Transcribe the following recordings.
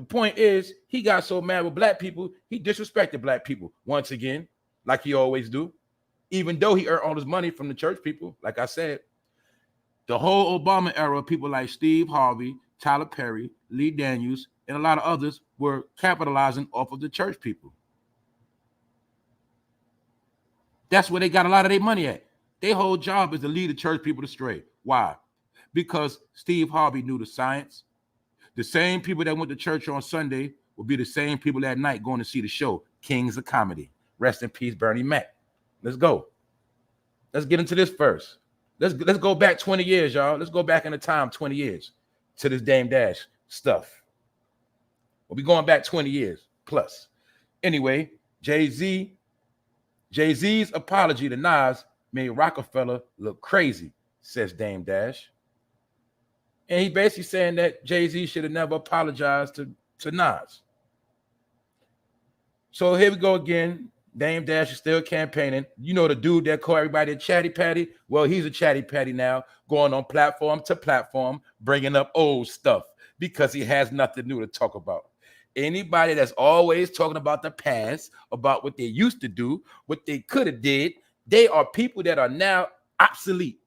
The point is, he got so mad with black people, he disrespected black people once again, like he always do, even though he earned all his money from the church people. Like I said, the whole Obama era, people like Steve Harvey, Tyler Perry, Lee Daniels, and a lot of others were capitalizing off of the church people. That's where they got a lot of their money at. Their whole job is to lead the church people astray. Why? Because Steve Harvey knew the science. The same people that went to church on Sunday will be the same people that night going to see the show, Kings of Comedy. Rest in peace, Bernie Mac. Let's go. Let's get into this first. Let's go back 20 years, y'all. Let's go back in the time 20 years to this Dame Dash stuff. We'll be going back 20 years plus. Anyway, Jay-Z's apology to Nas made Rockefeller look crazy, says Dame Dash. And he basically saying that Jay-Z should have never apologized to Nas. So here we go again. Dame Dash is still campaigning. You know the dude that called everybody a chatty patty? Well, he's a chatty patty now, going on platform to platform, bringing up old stuff because he has nothing new to talk about. Anybody that's always talking about the past, about what they used to do, what they could have did, they are people that are now obsolete.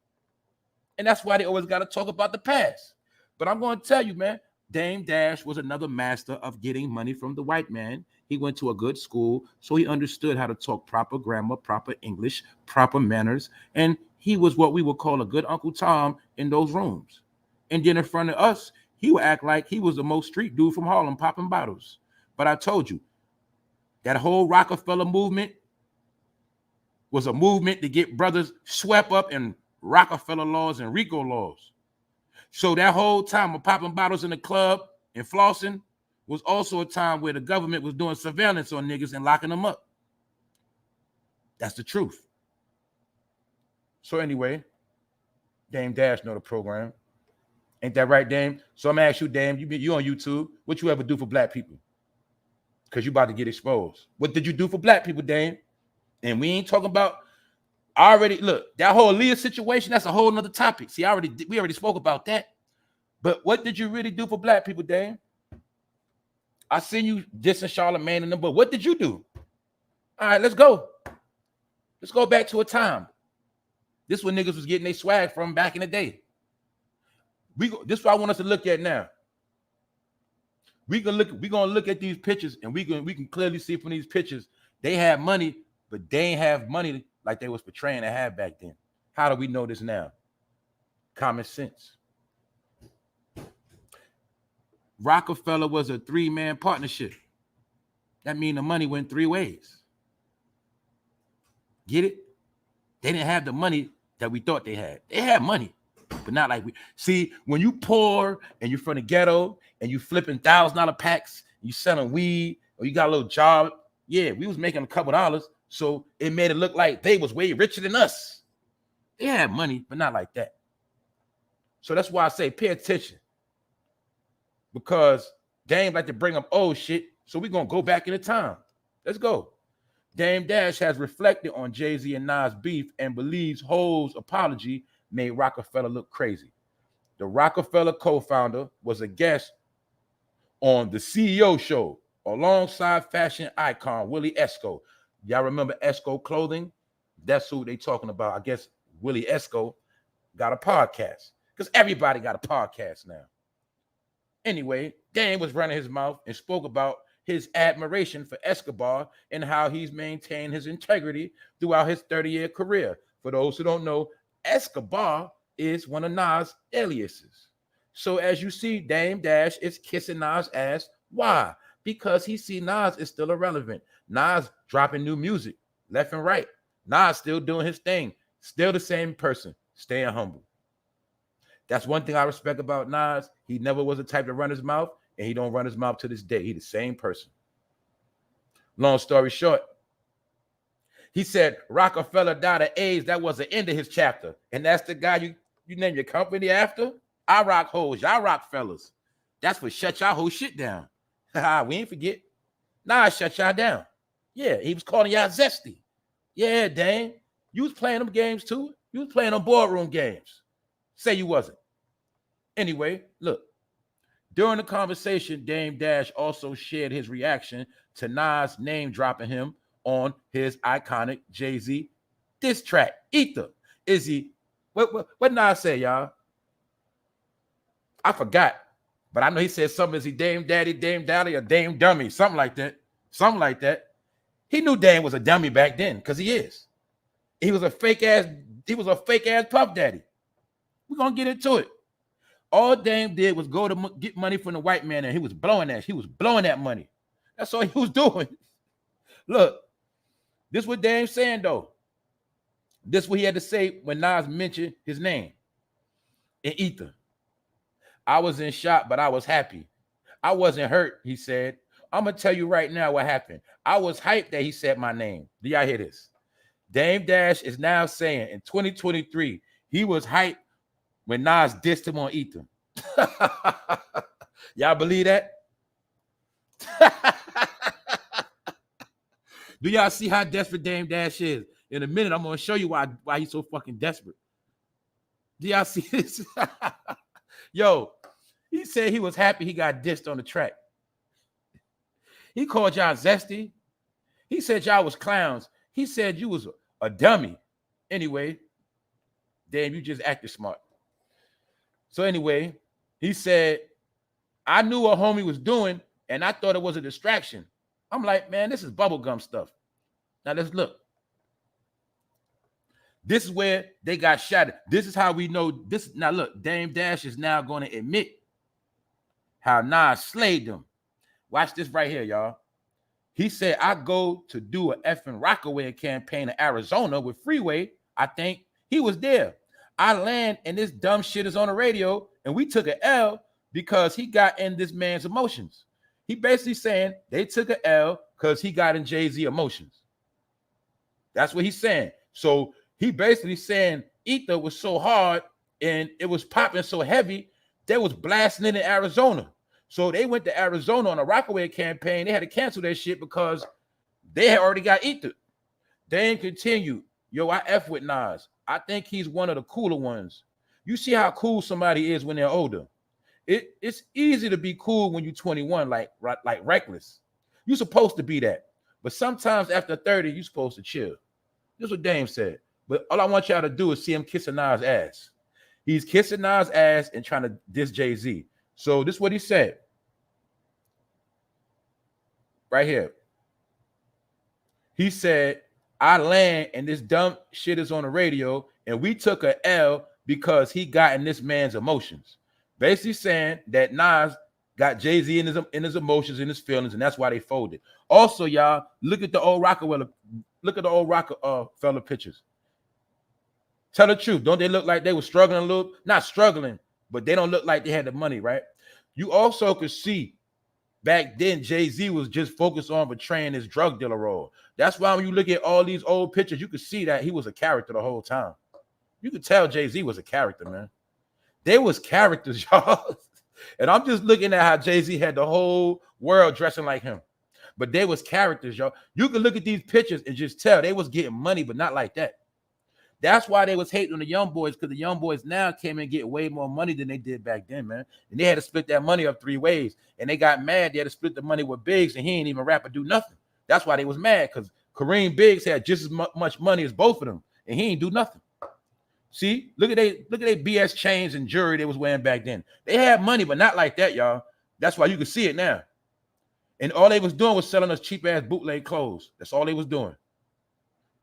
And that's why they always got to talk about the past. But I'm going to tell you, man, Dame Dash was another master of getting money from the white man. He went to a good school, so he understood how to talk proper grammar, proper English, proper manners. And he was what we would call a good Uncle Tom in those rooms. And then in front of us, he would act like he was the most street dude from Harlem popping bottles. But I told you, that whole Rockefeller movement was a movement to get brothers swept up in Rockefeller laws and RICO laws. So that whole time of popping bottles in the club and flossing was also a time where the government was doing surveillance on niggas and locking them up. That's the truth. So anyway, Dame Dash know the program. Ain't that right, Dame? So I'm gonna ask you, Dame, you on YouTube, what you ever do for black people? Because you about to get exposed. What did you do for black people, Dame? And we ain't talking about look, that whole Leah situation, that's a whole nother topic. See, we already spoke about that. But what did you really do for black people, Dame? I seen you dissing Charlamagne and them, but what did you do? All right, let's go. Let's go back to a time. This is when niggas was getting their swag from back in the day. This is what I want us to look at now. We're gonna look at these pictures, and we can clearly see from these pictures they had money, but they ain't have money like they was portraying to have back then. How do we know this now? Common sense. Rockefeller was a three-man partnership. That means the money went three ways. Get it? They didn't have the money that we thought they had. They had money, but not like we. See, when you poor and you're from the ghetto and you flipping $1,000 packs, you selling weed, or you got a little job, yeah, we was making a couple dollars, so it made it look like they was way richer than us. They had money, but not like that. So that's why I say pay attention. Because Dame like to bring up old shit, so we're going to go back in the time. Let's go. Dame Dash has reflected on Jay-Z and Nas' beef and believes Hov's apology made Rockefeller look crazy. The Rockefeller co-founder was a guest on the CEO show alongside fashion icon Willie Esco. Y'all remember Esco clothing? That's who they talking about. I guess Willie Esco got a podcast because everybody got a podcast now. Anyway, Dame was running his mouth and spoke about his admiration for Escobar and how he's maintained his integrity throughout his 30-year career. For those who don't know, Escobar is one of Nas' aliases. So as you see, Dame Dash is kissing Nas' ass. Why? Because he see Nas is still irrelevant. Nas dropping new music left and right. Nas still doing his thing. Still the same person, staying humble. That's one thing I respect about Nas. He never was the type to run his mouth, and he don't run his mouth to this day. He the same person. Long story short, he said Rockefeller died of AIDS. That was the end of his chapter. And that's the guy you name your company after? I rock hoes. Y'all rock fellas. That's what shut y'all whole shit down. We ain't forget. Nah, shut y'all down. Yeah, he was calling y'all zesty. Yeah, Dame. You was playing them games too. You was playing them boardroom games. Say you wasn't. Anyway, look. During the conversation, Dame Dash also shared his reaction to Nas name dropping him on his iconic Jay-Z diss track, Ether. Is he, what Nas say, y'all? I forgot. But I know he said something, is he Dame Daddy, Dame Daddy, or Dame Dummy, something like that. Something like that. He knew Dame was a dummy back then, because he is. He was a fake ass Puff Daddy. We're gonna get into it. All Dame did was go to get money from the white man, and he was blowing that. He was blowing that money. That's all he was doing. Look, this is what Dame's saying, though. This is what he had to say when Nas mentioned his name in Ether. I was in shock, but I was happy. I wasn't hurt, he said. I'm going to tell you right now what happened. I was hyped that he said my name. Do y'all hear this? Dame Dash is now saying in 2023, he was hyped when Nas dissed him on Ether. Y'all believe that? Do y'all see how desperate Dame Dash is? In a minute, I'm going to show you why he's so fucking desperate. Do y'all see this? Yo, he said he was happy he got dissed on the track. He called y'all zesty. He said y'all was clowns. He said you was a dummy. Anyway, damn, you just acted smart. So anyway, he said, I knew what homie was doing, and I thought it was a distraction. I'm like, man, this is bubblegum stuff. Now let's look. This is where they got shot. This is how we know this. Now look, Dame Dash is now going to admit how Nas slayed them. Watch this right here, y'all. He said, I go to do an effing Rockaway campaign in Arizona with Freeway. I think he was there. I land and this dumb shit is on the radio, and we took an L because he got in this man's emotions. He basically saying they took an L because he got in Jay-Z emotions. That's what he's saying. So he basically saying Ether was so hard and it was popping so heavy, they was blasting it in Arizona. So they went to Arizona on a Rockaway campaign. They had to cancel that shit because they had already got Ether. They continued. Yo, I F with Nas. I think he's one of the cooler ones. You see how cool somebody is when they're older. It's easy to be cool when you're 21, like reckless. You're supposed to be that. But sometimes after 30, you're supposed to chill. This is what Dame said. But all I want y'all to do is see him kissing Nas' ass. He's kissing Nas' ass and trying to diss Jay-Z. So this is what he said. Right here. He said, I land and this dumb shit is on the radio, and we took a L because he got in this man's emotions. Basically saying that Nas got Jay-Z in his emotions, in his feelings, and that's why they folded. Also, y'all, look at the old Rockefeller pictures. Tell the truth. Don't they look like they were struggling a little? Not struggling, but they don't look like they had the money, right? You also could see back then Jay-Z was just focused on betraying his drug dealer role. That's why when you look at all these old pictures, you could see that he was a character the whole time. You could tell Jay-Z was a character, man. They was characters, y'all. And I'm just looking at how Jay-Z had the whole world dressing like him. But they was characters, y'all. You can look at these pictures and just tell they was getting money, but not like that. That's why they was hating on the young boys, because the young boys now came and get way more money than they did back then, man. And they had to split that money up 3 ways. And they got mad. They had to split the money with Biggs, and he ain't even rap or do nothing. That's why they was mad, because Kareem Biggs had just as much money as both of them, and he ain't do nothing. See, look at they BS chains and jewelry they was wearing back then. They had money, but not like that, y'all. That's why you can see it now. And all they was doing was selling us cheap-ass bootleg clothes. That's all they was doing.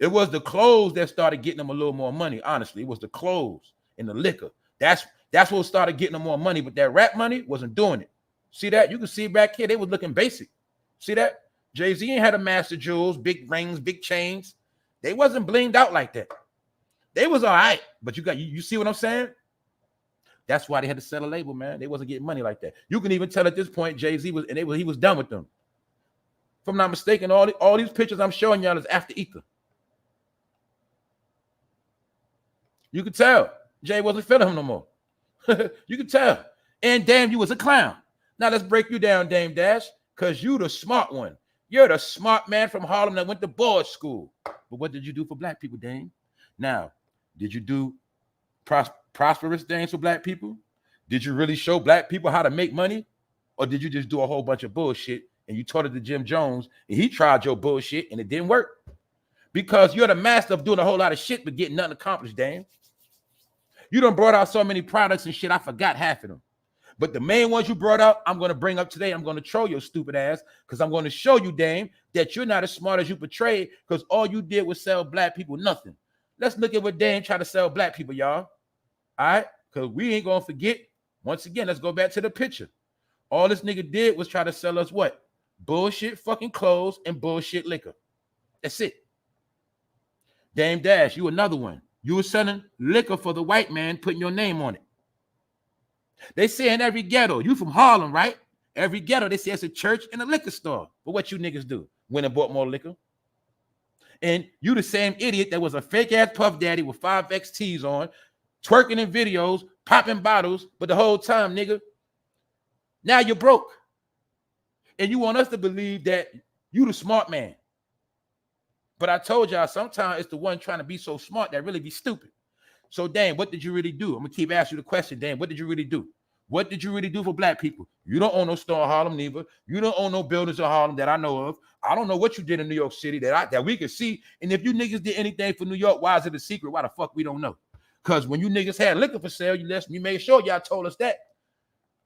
It was the clothes that started getting them a little more money, honestly. It was the clothes and the liquor. That's what started getting them more money, but that rap money wasn't doing it. See that? You can see back here, they was looking basic. See that? Jay-Z ain't had a master jewels, big rings, big chains. They wasn't blinged out like that. They was all right, but you see what I'm saying? That's why they had to sell a label, man. They wasn't getting money like that. You can even tell at this point, Jay-Z he was done with them. If I'm not mistaken, all these pictures I'm showing y'all is after Ether. You could tell Jay wasn't feeling him no more. You could tell. And damn, you was a clown. Now let's break you down, Dame Dash, because you the smart one. You're the smart man from Harlem that went to board school. But what did you do for black people, Dame? Now, did you do prosperous things for black people? Did you really show black people how to make money? Or did you just do a whole bunch of bullshit and you taught it to Jim Jones and he tried your bullshit and it didn't work? Because you're the master of doing a whole lot of shit but getting nothing accomplished, damn. You done brought out so many products and shit, I forgot half of them. But the main ones you brought up, I'm going to bring up today. I'm going to troll your stupid ass because I'm going to show you, Dame, that you're not as smart as you portrayed because all you did was sell black people nothing. Let's look at what Dame tried to sell black people, y'all. All right? Because we ain't going to forget. Once again, let's go back to the picture. All this nigga did was try to sell us what? Bullshit fucking clothes and bullshit liquor. That's it. Dame Dash, you another one. You were selling liquor for the white man, putting your name on it. They say in every ghetto, you from Harlem, right? Every ghetto, they say it's a church and a liquor store. But what you niggas do? Went and bought more liquor. And you the same idiot that was a fake-ass Puff Daddy with 5XTs on, twerking in videos, popping bottles, but the whole time, nigga, now you're broke. And you want us to believe that you the smart man. But I told y'all, sometimes it's the one trying to be so smart that really be stupid. So, Dame, what did you really do? I'm going to keep asking you the question, Dame. What did you really do? What did you really do for black people? You don't own no store in Harlem, neither. You don't own no buildings in Harlem that I know of. I don't know what you did in New York City that we could see. And if you niggas did anything for New York, why is it a secret? Why the fuck we don't know? Because when you niggas had liquor for sale, you made sure y'all told us that.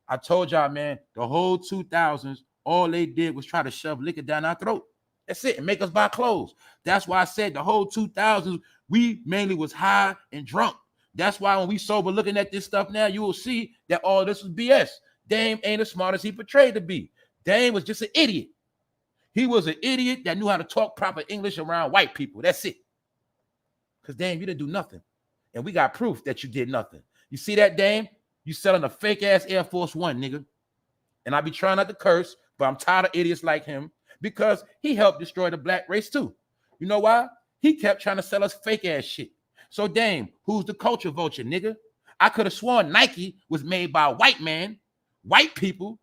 I told y'all, man, the whole 2000s, all they did was try to shove liquor down our throat. That's it, and make us buy clothes. That's why I said the whole 2000s, we mainly was high and drunk. That's why when we sober looking at this stuff now, you will see that all this was BS. Dame ain't as smart as he portrayed to be. Dame was just an idiot. He was an idiot that knew how to talk proper English around white people. That's it. Because, Dame, you didn't do nothing. And we got proof that you did nothing. You see that, Dame? You selling a fake-ass Air Force One, nigga. And I be trying not to curse, but I'm tired of idiots like him because he helped destroy the black race too. You know why? He kept trying to sell us fake-ass shit. So, Dame, who's the culture vulture, nigga? I could have sworn Nike was made by a white man, white people,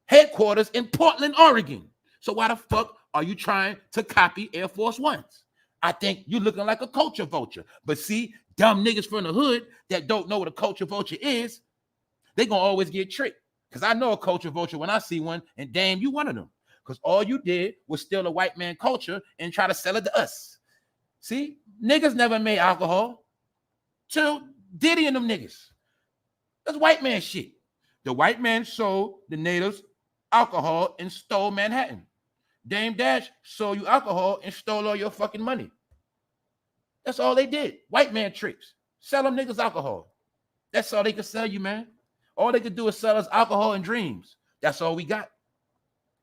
headquarters in Portland, Oregon. So why the fuck are you trying to copy Air Force Ones? I think you're looking like a culture vulture. But see, dumb niggas from the hood that don't know what a culture vulture is, they gonna always get tricked. Because I know a culture vulture when I see one, and Dame, you one of them. Because all you did was steal a white man culture and try to sell it to us. See, niggas never made alcohol till Diddy and them niggas. That's white man shit. The white man sold the natives alcohol and stole Manhattan. Dame Dash sold you alcohol and stole all your fucking money. That's all they did. White man tricks. Sell them niggas alcohol. That's all they could sell you, man. All they could do is sell us alcohol and dreams. That's all we got.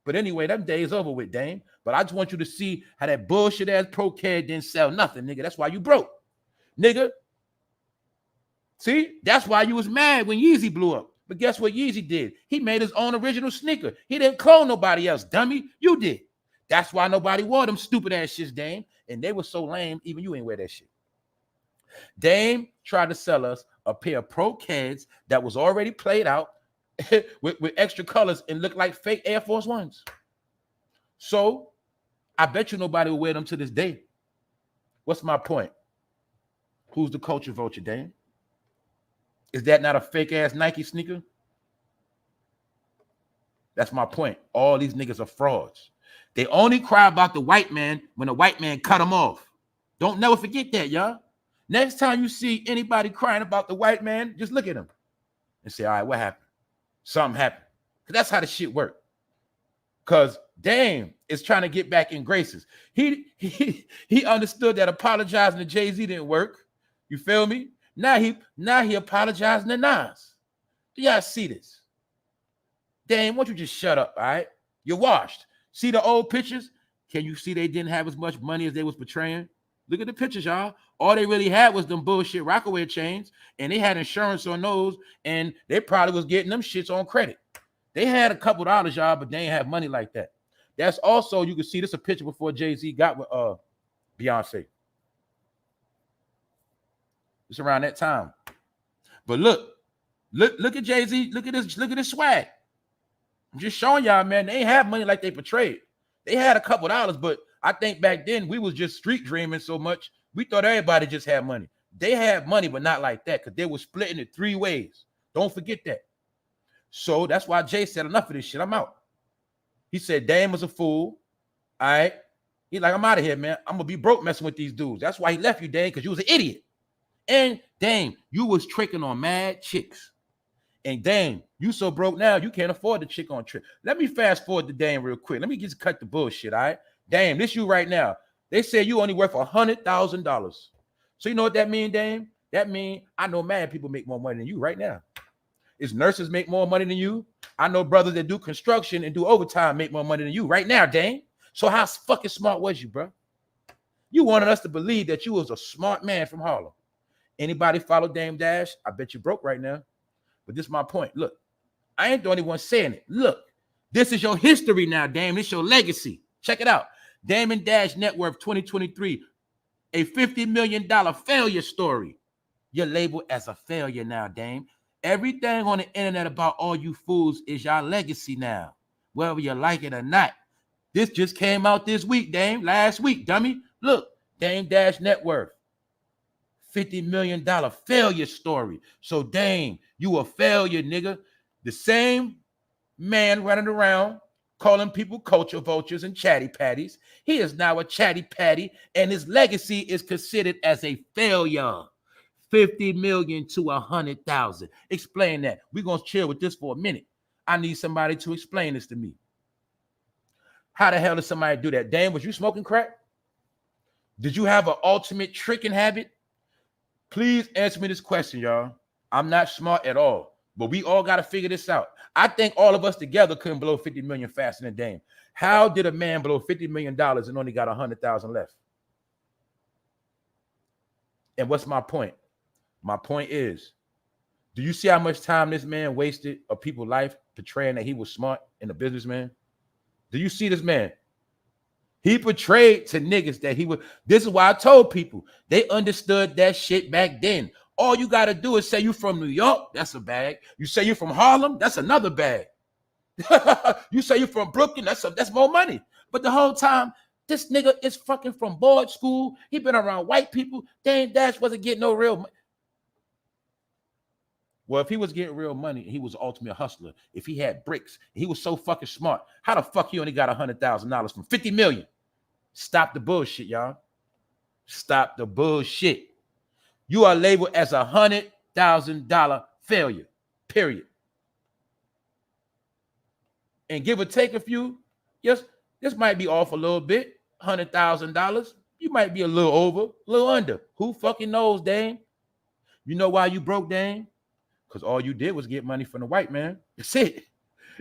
But anyway, that day is over with, Dame. But I just want you to see how that bullshit ass pro-cad didn't sell nothing, nigga. That's why you broke, nigga. See, that's why you was mad when Yeezy blew up. But guess what Yeezy did? He made his own original sneaker. He didn't clone nobody else, dummy. You did. That's why nobody wore them stupid ass shits, Dame. And they were so lame, even you ain't wear that shit. Dame tried to sell us a pair of pro-cads that was already played out with extra colors and looked like fake Air Force Ones. So I bet you nobody will wear them to this day. What's my point? Who's the culture vulture, Dame? Is that not a fake ass Nike sneaker? That's my point. All these niggas are frauds. They only cry about the white man when the white man cut them off. Don't never forget that, y'all. Next time you see anybody crying about the white man, just look at him and say, all right, what happened? Something happened. Because that's how the shit worked. Because Dame is trying to get back in graces. He understood that apologizing to Jay-Z didn't work. You feel me? Now he apologizing to NAS. Do y'all see this? Dame, why don't you just shut up, all right? You're washed. See the old pictures? Can you see they didn't have as much money as they was portraying? Look at the pictures, y'all. All they really had was them bullshit Rockaway chains, and they had insurance on those, and they probably was getting them shits on credit. They had a couple dollars, y'all, but they ain't have money like that. That's also, you can see this a picture before Jay-Z got with Beyonce. It's around that time. But look at Jay-Z. Look at this swag. I'm just showing y'all, man, they ain't have money like they portrayed. They had a couple dollars, but I think back then we was just street dreaming so much. We thought everybody just had money. They had money, but not like that, because they were splitting it 3 ways. Don't forget that. So that's why Jay said, enough of this shit. I'm out. He said, Dame was a fool. All right. He's like, I'm out of here, man. I'm going to be broke messing with these dudes. That's why he left you, Dame, because you was an idiot. And Dame, you was tricking on mad chicks. And Dame, you so broke now, you can't afford the chick on trip. Let me fast forward to Dame real quick. Let me just cut the bullshit, all right? Dame, this you right now. They say you only worth $100,000. So you know what that mean, Dame? That mean I know mad people make more money than you right now. Is nurses make more money than you? I know brothers that do construction and do overtime make more money than you right now, Dame. So how fucking smart was you, bro? You wanted us to believe that you was a smart man from Harlem. Anybody follow Dame Dash? I bet you broke right now. But this is my point. Look, I ain't the only one saying it. Look, this is your history now, Dame. This is your legacy. Check it out. Dame and Dash net worth 2023, a $50 million failure story. You're labeled as a failure now, Dame. Everything on the internet about all you fools is your legacy now, whether you like it or not. This just came out this week, Dame. Last week, dummy. Look, Dame Dash net worth. $50 million failure story. So, Dame, you a failure, nigga. The same man running around calling people culture vultures and chatty patties. He is now a chatty patty, and his legacy is considered as a failure. 50 million to 100,000. Explain that. We're going to chill with this for a minute. I need somebody to explain this to me. How the hell did somebody do that? Dame, was you smoking crack? Did you have an ultimate tricking habit? Please answer me this question, y'all. I'm not smart at all, but we all got to figure this out. I think all of us together couldn't blow 50 million faster than Dame. How did a man blow $50 million and only got 100,000 left? And what's my point? My point is, do you see how much time this man wasted of people's life portraying that he was smart and a businessman? Do you see this man? He portrayed to niggas that he was. This is why I told people they understood that shit back then. All you got to do is say you from New York, that's a bag. You say you from Harlem, that's another bag. You say you from Brooklyn, that's more money. But the whole time, this nigga is fucking from board school. He been around white people. Dame Dash wasn't getting no real money. Well, if he was getting real money, he was ultimately a hustler. If he had bricks, he was so fucking smart. How the fuck he only got $100,000 from 50 million? Stop the bullshit, y'all. Stop the bullshit. You are labeled as $100,000 failure, period. And give or take a few, yes, this might be off a little bit, $100,000. You might be a little over, a little under. Who fucking knows, Dame? You know why you broke, Dame? Because all you did was get money from the white man. That's it.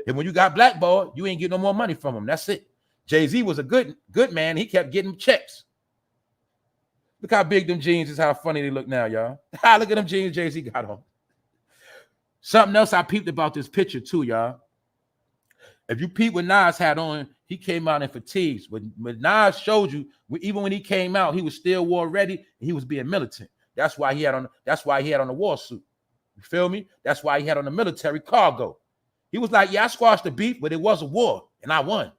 And when you got blackballed, you ain't get no more money from him. That's it. Jay-Z was a good man. He kept getting checks. Look how big them jeans is, how funny they look now, y'all. Look at them jeans Jay-Z got on. Something else I peeped about this picture too, y'all. If you peep what Nas had on, he came out in fatigues. When Nas showed you, even when he came out, he was still war ready and he was being militant. That's why he had on the war suit. You feel me? That's why he had on the military cargo. He was like, yeah, I squashed the beef, but it was a war and I won.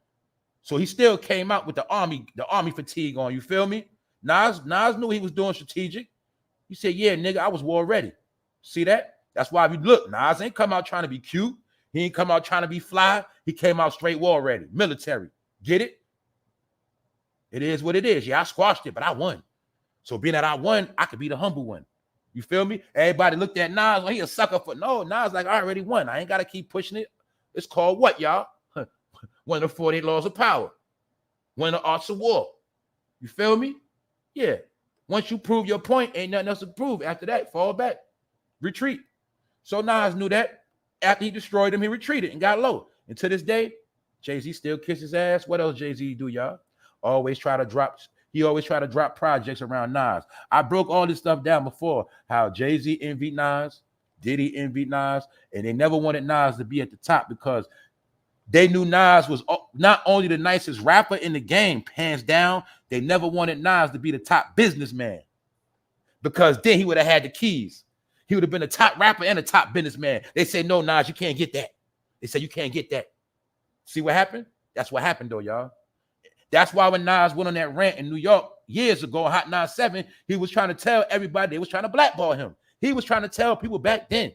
So he still came out with the army fatigue on. You feel me? Nas knew he was doing strategic. He said, yeah, nigga, I was war ready. See that? That's why if you look, Nas ain't come out trying to be cute. He ain't come out trying to be fly. He came out straight war ready, military. Get it? It is what it is. Yeah, I squashed it, but I won. So being that I won, I could be the humble one. You feel me? Everybody looked at Nas, he a sucker for, no, Nas like, I already won. I ain't got to keep pushing it. It's called what, y'all? One of the 48 laws of power. One of the arts of war. You feel me? Yeah. Once you prove your point, ain't nothing else to prove. After that, fall back. Retreat. So Nas knew that. After he destroyed him, he retreated and got low. And to this day, Jay-Z still kisses ass. What else Jay-Z do, y'all? He always try to drop projects around Nas. I broke all this stuff down before. How Jay-Z envied Nas, Diddy envied Nas, and they never wanted Nas to be at the top because they knew Nas was not only the nicest rapper in the game, hands down, they never wanted Nas to be the top businessman because then he would have had the keys. He would have been a top rapper and a top businessman. They say, no, Nas, you can't get that. They say, you can't get that. See what happened? That's what happened, though, y'all. That's why when Nas went on that rant in New York years ago, Hot 97, he was trying to tell everybody they was trying to blackball him. He was trying to tell people back then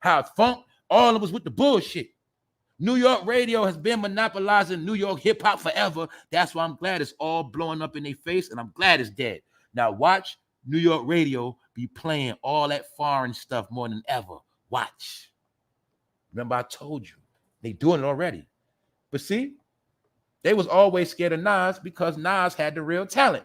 how Funk All of them was with the bullshit. New York radio has been monopolizing New York hip hop forever. That's why I'm glad it's all blowing up in their face, and I'm glad it's dead. Now watch New York radio be playing all that foreign stuff more than ever. Watch. Remember, I told you they doing it already. But see, they was always scared of Nas because Nas had the real talent.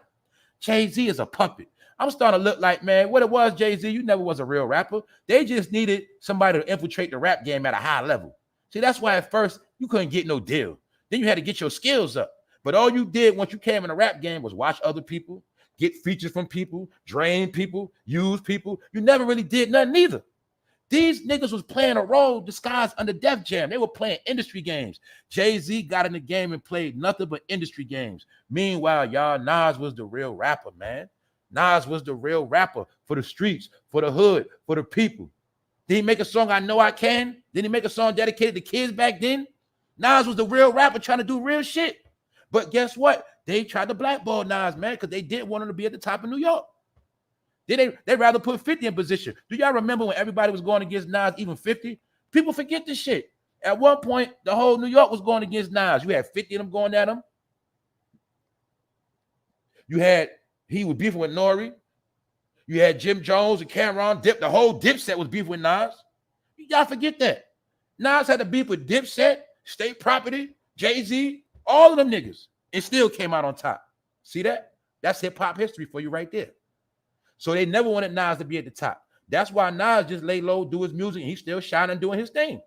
Jay-Z is a puppet. I'm starting to look like, man, what it was, Jay-Z, you never was a real rapper. They just needed somebody to infiltrate the rap game at a high level. See, that's why at first you couldn't get no deal. Then you had to get your skills up. But all you did once you came in the rap game was watch other people, get features from people, drain people, use people. You never really did nothing either. These niggas was playing a role disguised under Def Jam. They were playing industry games. Jay-Z got in the game and played nothing but industry games. Meanwhile, y'all, Nas was the real rapper, man. Nas was the real rapper for the streets, for the hood, for the people. Did he make a song, I Know I Can? Did he make a song dedicated to kids back then? Nas was the real rapper trying to do real shit. But guess what? They tried to blackball Nas, man, because they didn't want him to be at the top of New York. They'd rather put 50 in position. Do y'all remember when everybody was going against Nas, even 50? People forget this shit. At one point, the whole New York was going against Nas. You had 50 of them going at him. You had, he was beefing with Nori. You had Jim Jones and Cameron. The whole Dipset was beefing with Nas. Y'all forget that. Nas had to beef with Dipset, State Property, Jay-Z, all of them niggas, and still came out on top. See that? That's hip-hop history for you right there. So they never wanted Nas to be at the top. That's why Nas just lay low, do his music, and he's still shining, doing his thing.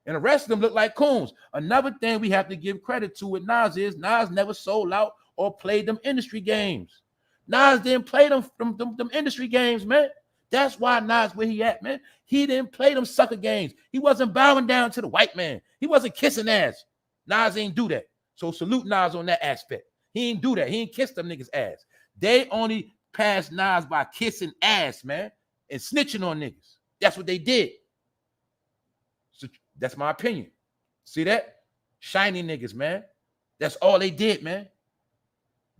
And the rest of them look like coons. Another thing we have to give credit to with Nas is Nas never sold out or played them industry games. Nas didn't play them industry games, man. That's why Nas where he at, man. He didn't play them sucker games. He wasn't bowing down to the white man. He wasn't kissing ass. Nas ain't do that. So salute Nas on that aspect. He ain't do that. He ain't kiss them niggas' ass. They only passed Nas by kissing ass, man, and snitching on niggas. That's what they did. So that's my opinion. See that? Shiny niggas, man. That's all they did, man.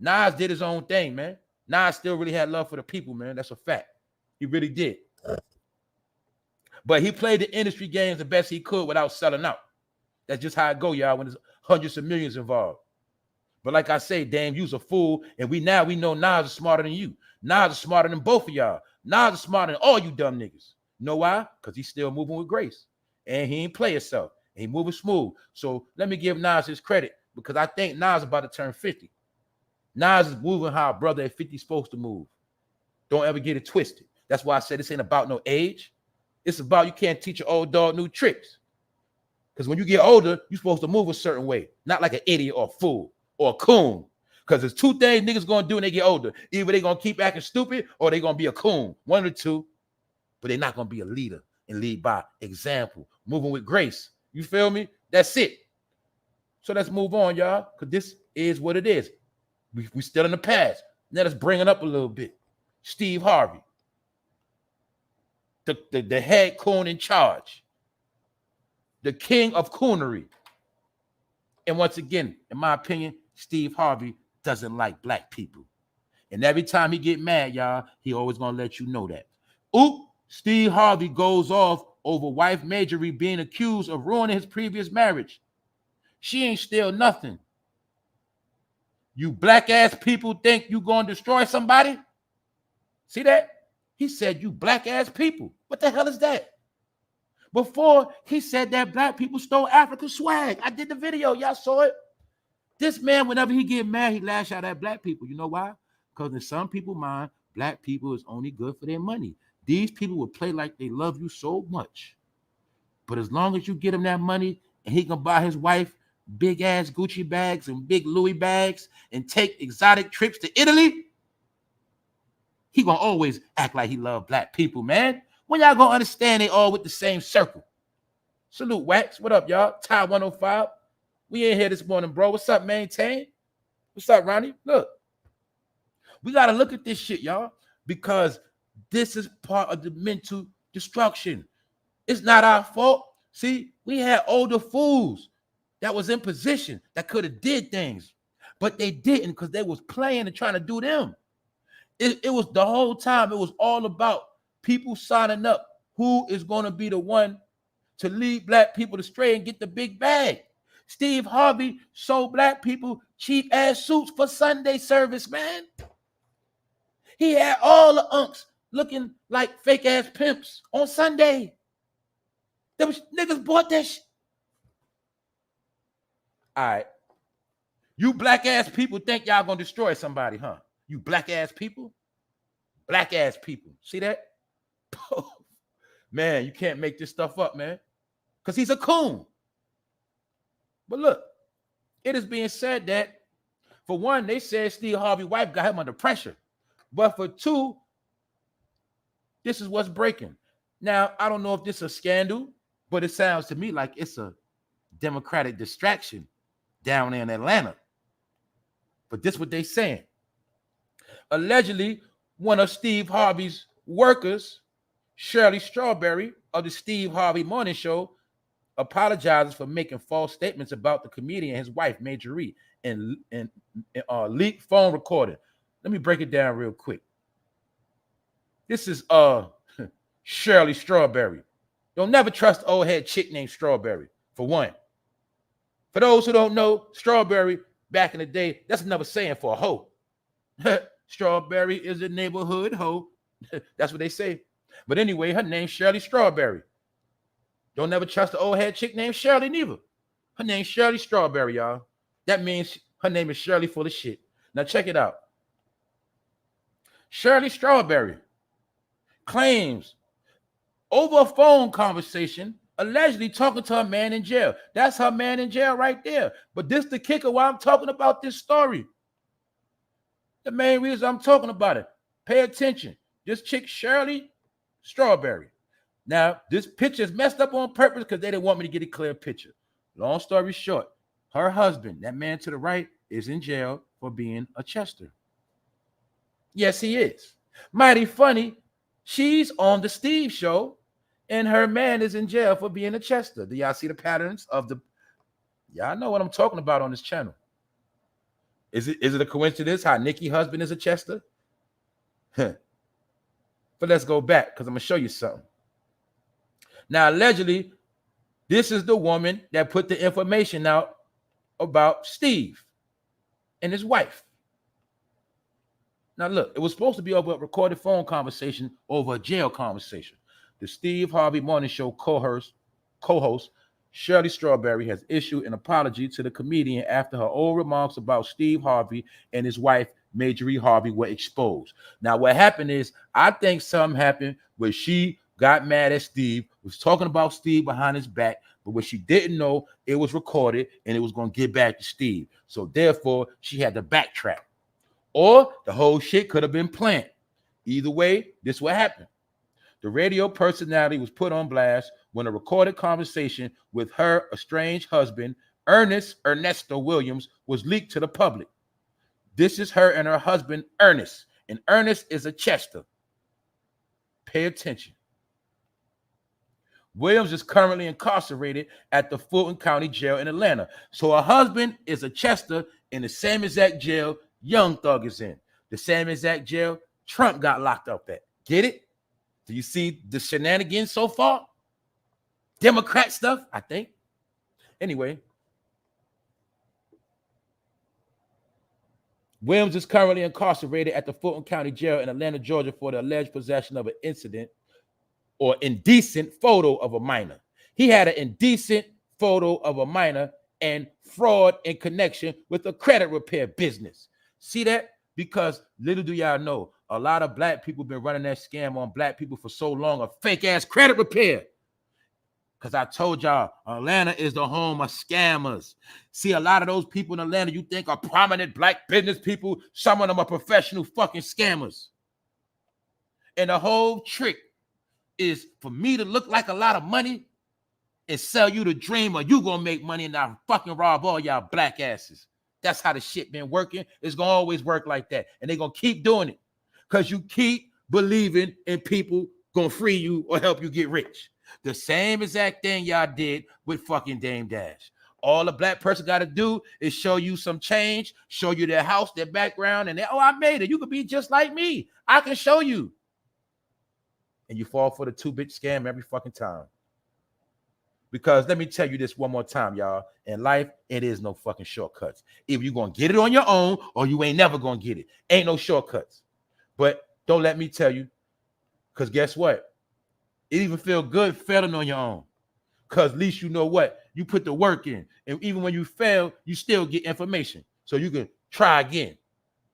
Nas did his own thing, man. Nas still really had love for the people, man. That's a fact. He really did. But he played the industry games the best he could without selling out. That's just how it go, y'all, when there's hundreds of millions involved. But like I say, damn, you's a fool. And we know Nas is smarter than you. Nas is smarter than both of y'all. Nas is smarter than all you dumb niggas. You know why? Because he's still moving with grace. And he ain't play himself. And he moving smooth. So let me give Nas his credit because I think Nas is about to turn 50. Nas is moving how a brother at 50 is supposed to move. Don't ever get it twisted. That's why I said this ain't about no age. It's about you can't teach an old dog new tricks. Because when you get older, you're supposed to move a certain way. Not like an idiot or a fool or a coon. Because there's two things niggas going to do when they get older. Either they're going to keep acting stupid or they're going to be a coon. One of the two. But they're not going to be a leader and lead by example. Moving with grace. You feel me? That's it. So let's move on, y'all. Because this is what it is. We still in the past. Let us bring it up a little bit. Steve Harvey. The head coon in charge. The king of coonery. And once again, in my opinion, Steve Harvey doesn't like black people. And every time he get mad, y'all, he always gonna let you know that. Oop, Steve Harvey goes off over wife Marjorie being accused of ruining his previous marriage. She ain't steal nothing. You black ass people think you gonna destroy somebody? See that? He said you black ass people. What the hell is that? Before, he said that black people stole African swag. I did the video. Y'all saw it. This man, whenever he get mad, he lash out at black people. You know why? Because in some people's mind, black people is only good for their money. These people will play like they love you so much. But as long as you get him that money and he can buy his wife big ass Gucci bags and big Louis bags and take exotic trips to Italy, he gonna always act like he love black people, man. When y'all gonna understand they all with the same circle? Salute, Wax. What up, y'all? Ty 105. We in here this morning, bro. What's up, Maintain? What's up, Ronnie? Look, we gotta look at this shit, y'all, because this is part of the mental destruction. It's not our fault. See, we had older fools that was in position that could have did things, but they didn't because they was playing and trying to do them. It was the whole time. It was all about people signing up. Who is going to be the one to lead black people astray and get the big bag. Steve Harvey sold black people cheap ass suits for Sunday service, man. He had all the unks looking like fake ass pimps on Sunday. There was niggas bought that shit. All right. You black ass people think y'all gonna destroy somebody, huh? You black ass people? Black ass people. See that? Man, you can't make this stuff up, man. Because he's a coon. But look, it is being said that, for one, they said Steve Harvey's wife got him under pressure. But for two, this is what's breaking. Now, I don't know if this is a scandal, but it sounds to me like it's a Democratic distraction down in Atlanta. But this is what they're saying. Allegedly, one of Steve Harvey's workers, Shirley Strawberry of the Steve Harvey Morning Show, apologizes for making false statements about the comedian and his wife, Marjorie, and leaked phone recording. Let me break it down real quick. This is Shirley Strawberry. Don't never trust old head chick named Strawberry, for one. For those who don't know, Strawberry, back in the day, that's another saying for a hoe. Strawberry is a neighborhood hoe. That's what they say. But anyway, her name's Shirley Strawberry. Don't never trust the old head chick named Shirley neither. Her name's Shirley Strawberry, y'all. That means her name is Shirley full of shit. Now check it out. Shirley Strawberry claims over a phone conversation, allegedly talking to her man in jail. That's her man in jail right there. But this the kicker why I'm talking about this story. The main reason I'm talking about it. Pay attention. This chick, Shirley Strawberry. Now, this picture is messed up on purpose because they didn't want me to get a clear picture. Long story short, her husband, that man to the right, is in jail for being a Chester. Yes, he is. Mighty funny. She's on the Steve show, and her man is in jail for being a Chester. Do y'all see the patterns of the... Y'all know what I'm talking about on this channel. Is it a coincidence how Nikki's husband is a Chester? But let's go back because I'm going to show you something. Now, allegedly, this is the woman that put the information out about Steve and his wife. Now, look, it was supposed to be over a recorded phone conversation over a jail conversation. The Steve Harvey Morning Show co-host Shirley Strawberry has issued an apology to the comedian after her old remarks about Steve Harvey and his wife, Marjorie Harvey, were exposed. Now, what happened is, I think something happened where she got mad at Steve, was talking about Steve behind his back, but what she didn't know, it was recorded and it was going to get back to Steve. So therefore, she had to backtrack. Or the whole shit could have been planned. Either way, this is what happened. The radio personality was put on blast when a recorded conversation with her estranged husband, Ernesto Williams, was leaked to the public. This is her and her husband, Ernest. And Ernest is a Chester. Pay attention. Williams is currently incarcerated at the Fulton County Jail in Atlanta. So her husband is a Chester in the same exact jail Young Thug is in. The same exact jail Trump got locked up at. Get it? Do you see the shenanigans so far? Democrat stuff, I think. Anyway. Williams is currently incarcerated at the Fulton County Jail in Atlanta, Georgia for the alleged possession of an incident or indecent photo of a minor. He had an indecent photo of a minor and fraud in connection with a credit repair business. See that? Because little do y'all know, a lot of black people been running that scam on black people for so long, a fake ass credit repair. Because I told y'all, Atlanta is the home of scammers. See, a lot of those people in Atlanta you think are prominent black business people, some of them are professional fucking scammers. And the whole trick is for me to look like a lot of money and sell you the dream or you gonna make money and I fucking rob all y'all black asses. That's how the shit been working. It's gonna always work like that. And they're gonna keep doing it because you keep believing in people gonna free you or help you get rich. The same exact thing y'all did with fucking Dame Dash. All a black person got to do is show you some change, show you their house, their background, and oh, I made it. You could be just like me. I can show you. And you fall for the 2-bit scam every fucking time. Because let me tell you this one more time, y'all. In life, it is no fucking shortcuts. Either you're going to get it on your own or you ain't never going to get it. Ain't no shortcuts. But don't let me tell you, because guess what? It even feel good failing on your own. Because at least you know what? You put the work in. And even when you fail, you still get information. So you can try again.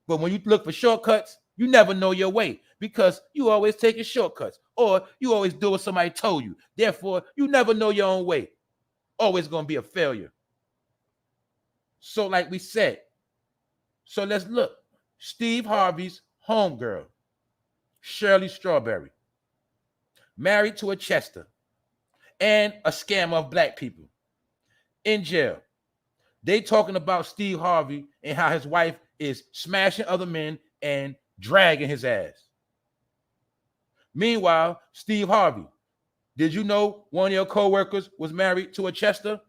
But when you look for shortcuts, you never know your way because you always taking shortcuts or you always do what somebody told you. Therefore, you never know your own way. Always going to be a failure. So like we said, so let's look. Steve Harvey's homegirl, Shirley Strawberry, married to a Chester and a scammer of black people in jail. They talking about Steve Harvey and how his wife is smashing other men and dragging his ass. Meanwhile, Steve Harvey, did you know one of your co-workers was married to a Chester?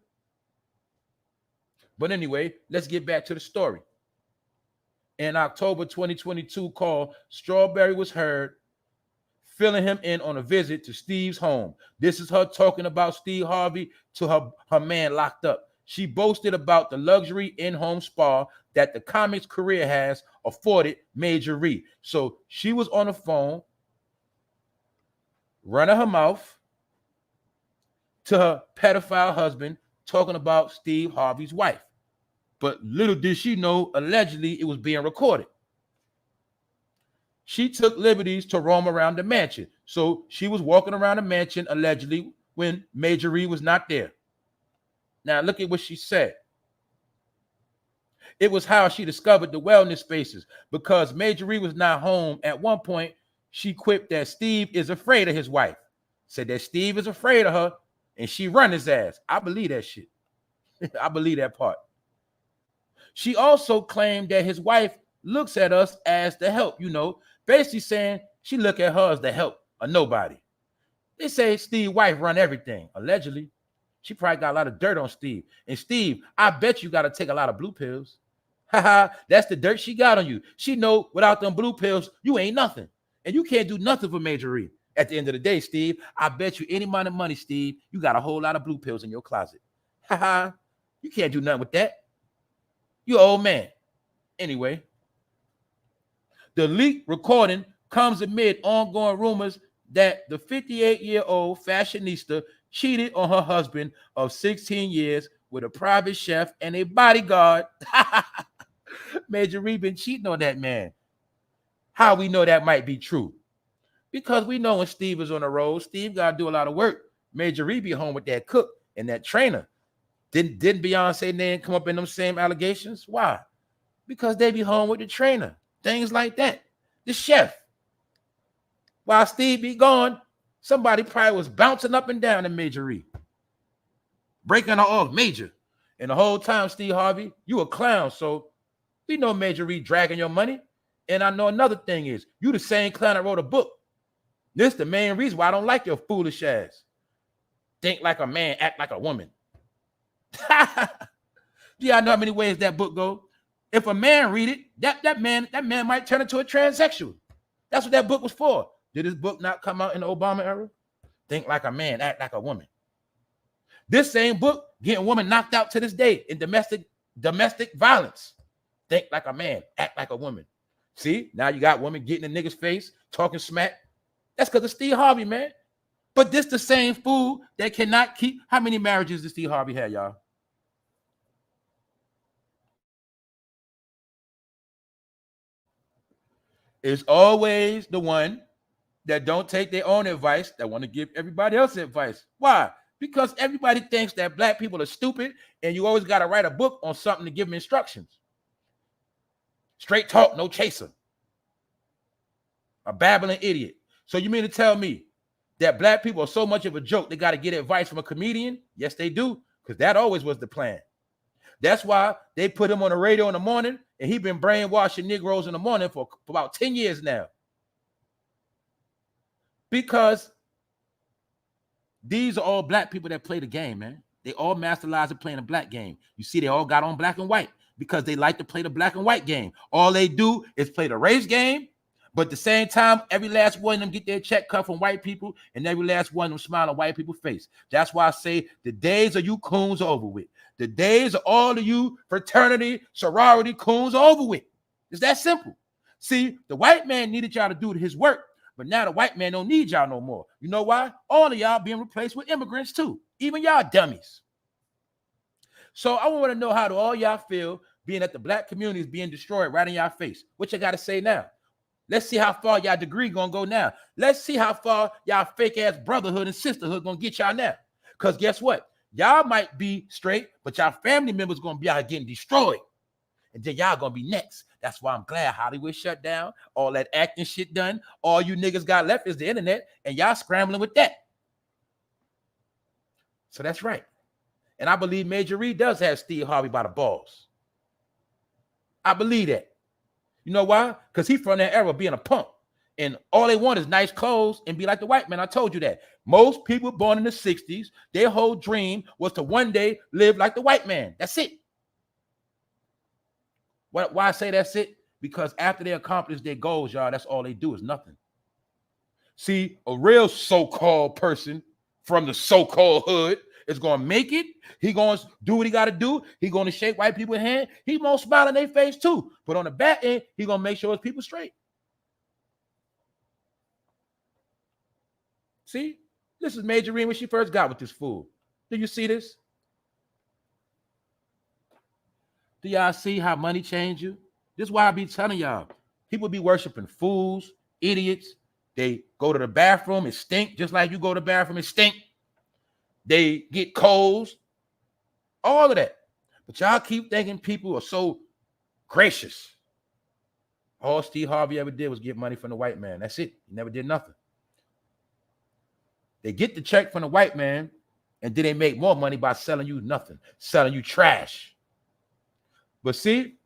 But anyway, let's get back to the story. In October 2022 call, Strawberry was heard filling him in on a visit to Steve's home. This is her talking about Steve Harvey to her man locked up. She boasted about the luxury in-home spa that the comics career has afforded Major Ree. So she was on the phone, running her mouth to her pedophile husband, talking about Steve Harvey's wife. But little did she know, allegedly, it was being recorded. She took liberties to roam around the mansion. So she was walking around the mansion, allegedly, when Major Ree was not there. Now, look at what she said. It was how she discovered the wellness spaces because Major Ree was not home. At one point, she quipped that Steve is afraid of his wife. Said that Steve is afraid of her and she run his ass. I believe that shit. I believe that part. She also claimed that his wife looks at us as the help, basically saying she look at her as the help, a nobody. They say Steve's wife run everything, allegedly. She probably got a lot of dirt on Steve. And Steve, I bet you got to take a lot of blue pills. Haha, that's the dirt she got on you. She know without them blue pills, you ain't nothing. And you can't do nothing for Major Ree. At the end of the day, Steve, I bet you any amount of money, Steve, you got a whole lot of blue pills in your closet. Haha, you can't do nothing with that. You old man. Anyway, the leaked recording comes amid ongoing rumors that the 58-year-old fashionista cheated on her husband of 16 years with a private chef and a bodyguard. Major Ree been cheating on that man. How we know that might be true? Because we know when Steve is on the road, Steve got to do a lot of work. Major Ree be home with that cook and that trainer. Didn't Beyonce name come up in them same allegations? Why? Because they be home with the trainer. Things like that. The chef. While Steve be gone, somebody probably was bouncing up and down in Major Ree. Breaking her off, Major. And the whole time, Steve Harvey, you a clown. So we know Major Ree dragging your money. And I know another thing is, you the same clown that wrote a book. This the main reason why I don't like your foolish ass. Think like a man, act like a woman. Do y'all know how many ways that book go? If a man read it, that man might turn into a transsexual. That's what that book was for. Did this book not come out in the Obama era? Think like a man, act like a woman. This same book getting women knocked out to this day in domestic violence. Think like a man, act like a woman. See, now you got women getting in niggas' face, talking smack. That's because of Steve Harvey, man. But this the same fool that cannot keep. How many marriages does Steve Harvey have, y'all? It's always the one that don't take their own advice, that want to give everybody else advice. Why? Because everybody thinks that black people are stupid and you always got to write a book on something to give them instructions. Straight talk, no chaser. A babbling idiot. So you mean to tell me that black people are so much of a joke they got to get advice from a comedian? Yes, they do, because that always was the plan. That's why they put him on the radio in the morning, and he been brainwashing Negroes in the morning for about 10 years now. Because these are all black people that play the game, man. They all masterlize at playing a black game. You see, they all got on black and white because they like to play the black and white game. All they do is play the race game, But at the same time, every last one of them get their check cut from white people, and every last one of them smile on white people's face. That's why I say the days of you coons are over with. The days of all of you fraternity, sorority coons are over with. It's that simple. See, the white man needed y'all to do his work, but now the white man don't need y'all no more. You know why? All of y'all being replaced with immigrants too. Even y'all dummies. So I want to know how do all y'all feel being that the black community is being destroyed right in y'all face. What you got to say now? Let's see how far y'all degree gonna go now. Let's see how far y'all fake ass brotherhood and sisterhood gonna get y'all now. Because guess what? Y'all might be straight, but y'all family members gonna be out getting destroyed. And then y'all gonna be next. That's why I'm glad Hollywood shut down, all that acting shit done. All you niggas got left is the internet, and y'all scrambling with that. So that's right. And I believe Major Reed does have Steve Harvey by the balls. I believe that. You know why? Because he's from that era being a punk. And all they want is nice clothes and be like the white man. I told you that. Most people born in the 60s, their whole dream was to one day live like the white man. That's it. Why I say that's it? Because after they accomplish their goals, y'all, that's all they do is nothing. See, a real so-called person from the so-called hood is going to make it. He going to do what he got to do. He going to shake white people's hand. He going to smile in their face too. But on the back end, he going to make sure his people straight. See, this is Major Reed when she first got with this fool. Do you see this? Do y'all see how money changed you? This is why I be telling y'all. People be worshiping fools, idiots. They go to the bathroom and stink just like you go to the bathroom and stink. They get colds, all of that. But y'all keep thinking people are so gracious. All Steve Harvey ever did was get money from the white man. That's it. He never did nothing. They get the check from the white man, and then they make more money by selling you nothing, selling you trash. But see,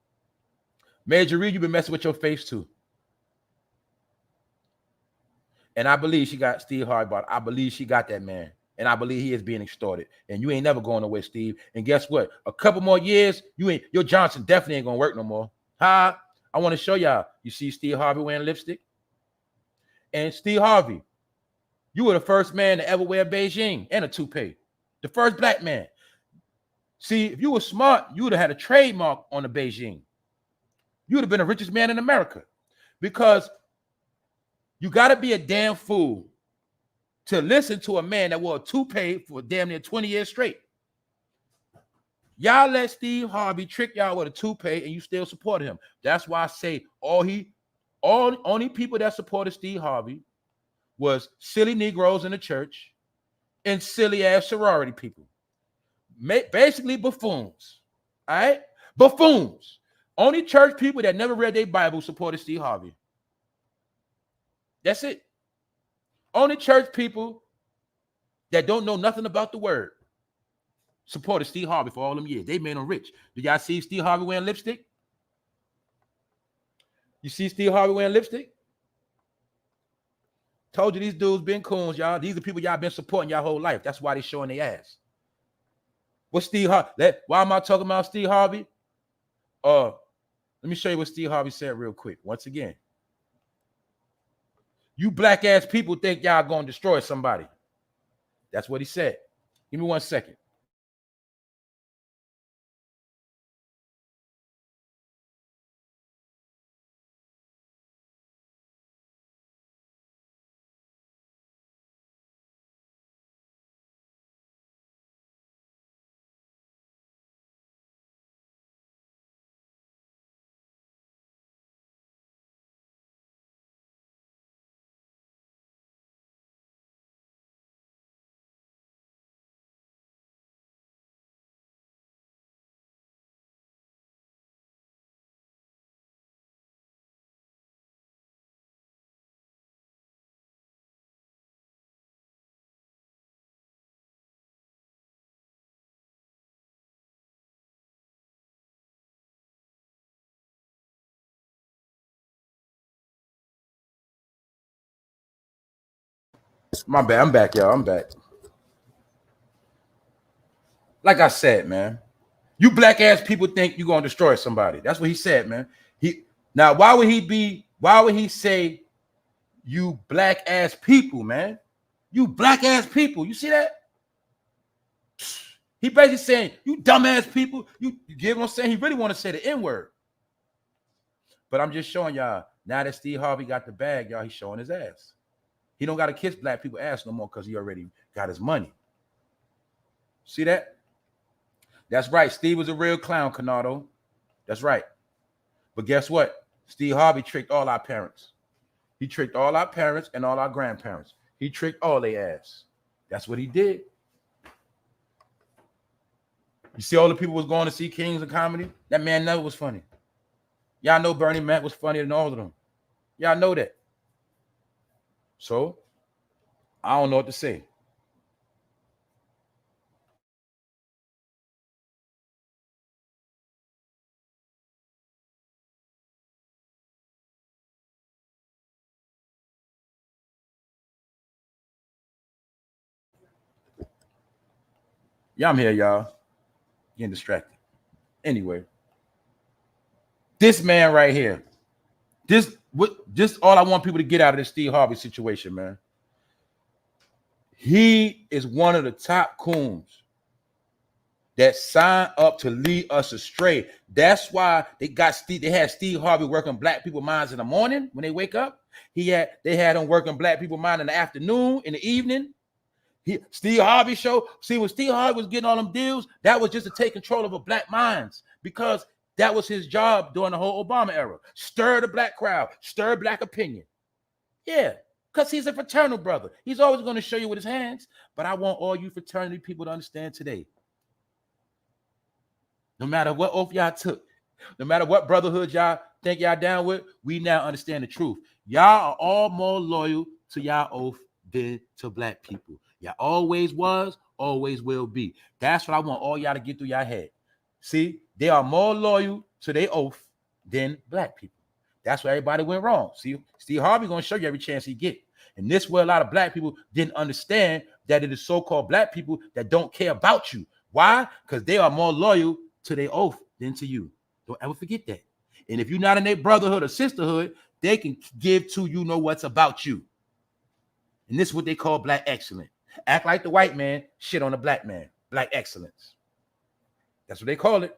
Major Reed, you've been messing with your face too. And I believe she got Steve Harvey. I believe she got that man. And I believe he is being extorted. And you ain't never going away, Steve. And guess what? A couple more years, your Johnson definitely ain't gonna work no more. I want to show y'all. You see Steve Harvey wearing lipstick? And Steve Harvey, you were the first man to ever wear Beijing and a toupee. The first black man. See, if you were smart, you would have had a trademark on the Beijing. You would have been the richest man in America. Because you got to be a damn fool to listen to a man that wore a toupee for damn near 20 years straight. Y'all let Steve Harvey trick y'all with a toupee and you still support him. That's why I say only people that supported Steve Harvey was silly Negroes in the church and silly ass sorority people. Basically buffoons. All right? Buffoons. Only church people that never read their Bible supported Steve Harvey. That's it. Only church people that don't know nothing about the word supported Steve Harvey for all them years. They made him rich. Do y'all see Steve Harvey wearing lipstick? You see Steve Harvey wearing lipstick? Told you these dudes been coons, y'all. These are people y'all been supporting y'all whole life. That's why they showing their ass. What's Steve Harvey? Why am I talking about Steve Harvey? Let me show you what Steve Harvey said real quick. Once again. You black ass people think y'all gonna destroy somebody. That's what he said. Give me 1 second. My bad. I'm back, y'all. I'm back. Like I said, man, you black ass people think you're gonna destroy somebody. That's what he said, man. Why would he say You black ass people, man. You black ass people. You see that? He basically saying, you dumb ass people. You get what I'm saying? He really want to say the N-word. But I'm just showing y'all, now that Steve Harvey got the bag, y'all, he's showing his ass. He don't got to kiss black people ass no more because he already got his money. See that? That's right. Steve was a real clown, Canardo. That's right. But guess what? Steve Harvey tricked all our parents. He tricked all our parents and all our grandparents. He tricked all their ass. That's what he did. You see all the people was going to see Kings of Comedy? That man never was funny. Y'all know Bernie Mac was funnier than all of them. Y'all know that. So, I don't know what to say. Yeah, I'm here, y'all. Getting distracted. Anyway, this man right here, this all I want people to get out of this Steve Harvey situation, man. He is one of the top coons that signed up to lead us astray. That's why they had Steve Harvey working black people's minds in the morning when they wake up. They had him working black people's mind in the afternoon, in the evening. Steve Harvey show. See, when Steve Harvey was getting all them deals, that was just to take control of the black minds, because that was his job during the whole Obama era. Stir the black crowd, stir black opinion. Yeah, because he's a fraternal brother. He's always going to show you with his hands. But I want all you fraternity people to understand today. No matter what oath y'all took, no matter what brotherhood y'all think y'all down with, we now understand the truth. Y'all are all more loyal to y'all oath than to black people. Y'all always was, always will be. That's what I want all y'all to get through y'all head. See, they are more loyal to their oath than black people. That's where everybody went wrong. See, Steve Harvey going to show you every chance he get. And this where a lot of black people didn't understand that it is so-called black people that don't care about you. Why? Because they are more loyal to their oath than to you. Don't ever forget that. And if you're not in their brotherhood or sisterhood, they can give to you know what's about you. And this is what they call black excellence. Act like the white man, shit on the black man. Black excellence. That's what they call it.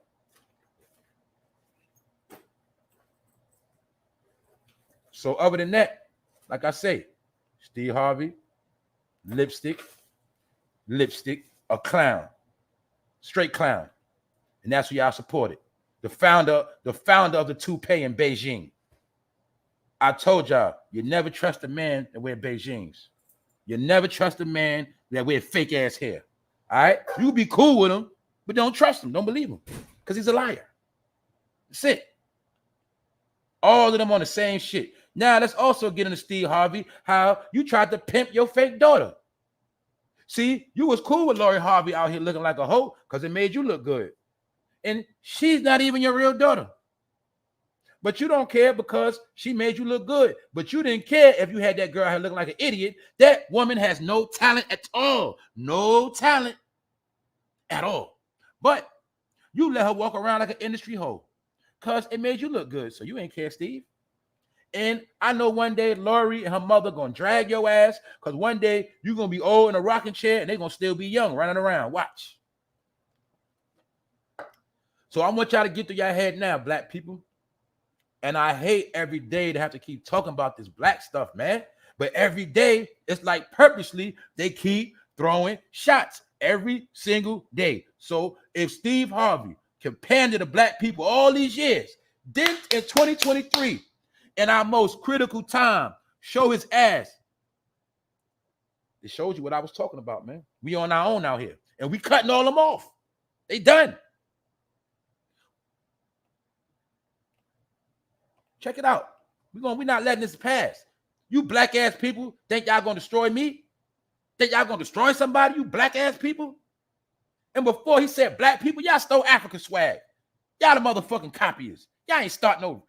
So other than that, like I say, Steve Harvey, lipstick, a clown, straight clown. And that's who y'all supported. The founder of the toupee in Beijing. I told y'all, you never trust a man that wear Beijings. You never trust a man that wear fake ass hair. All right? You be cool with him, but don't trust him. Don't believe him. Because he's a liar. That's it. All of them on the same shit. Now, let's also get into Steve Harvey, how you tried to pimp your fake daughter. See, you was cool with LoriHarvey out here looking like a hoe because it made you look good. And she's not even your real daughter. But you don't care because she made you look good. But you didn't care if you had that girl out here looking like an idiot. That woman has no talent at all. No talent at all. But you let her walk around like an industry hoe because it made you look good. So you ain't care, Steve. And I know one day Lori and her mother gonna drag your ass because one day you're gonna be old in a rocking chair and they're gonna still be young running around. Watch. So I want y'all to get through your head now, black people. And I hate every day to have to keep talking about this black stuff, man. But every day, it's like purposely they keep throwing shots every single day. So if Steve Harvey can pander to black people all these years, then in 2023, in our most critical time, show his ass. It shows you what I was talking about, man. We on our own out here. And we cutting all them off. They done. Check it out. We're not letting this pass. You black ass people think y'all gonna destroy me? Think y'all gonna destroy somebody? You black ass people? And before he said black people, y'all stole Africa swag. Y'all the motherfucking copiers. Y'all ain't start no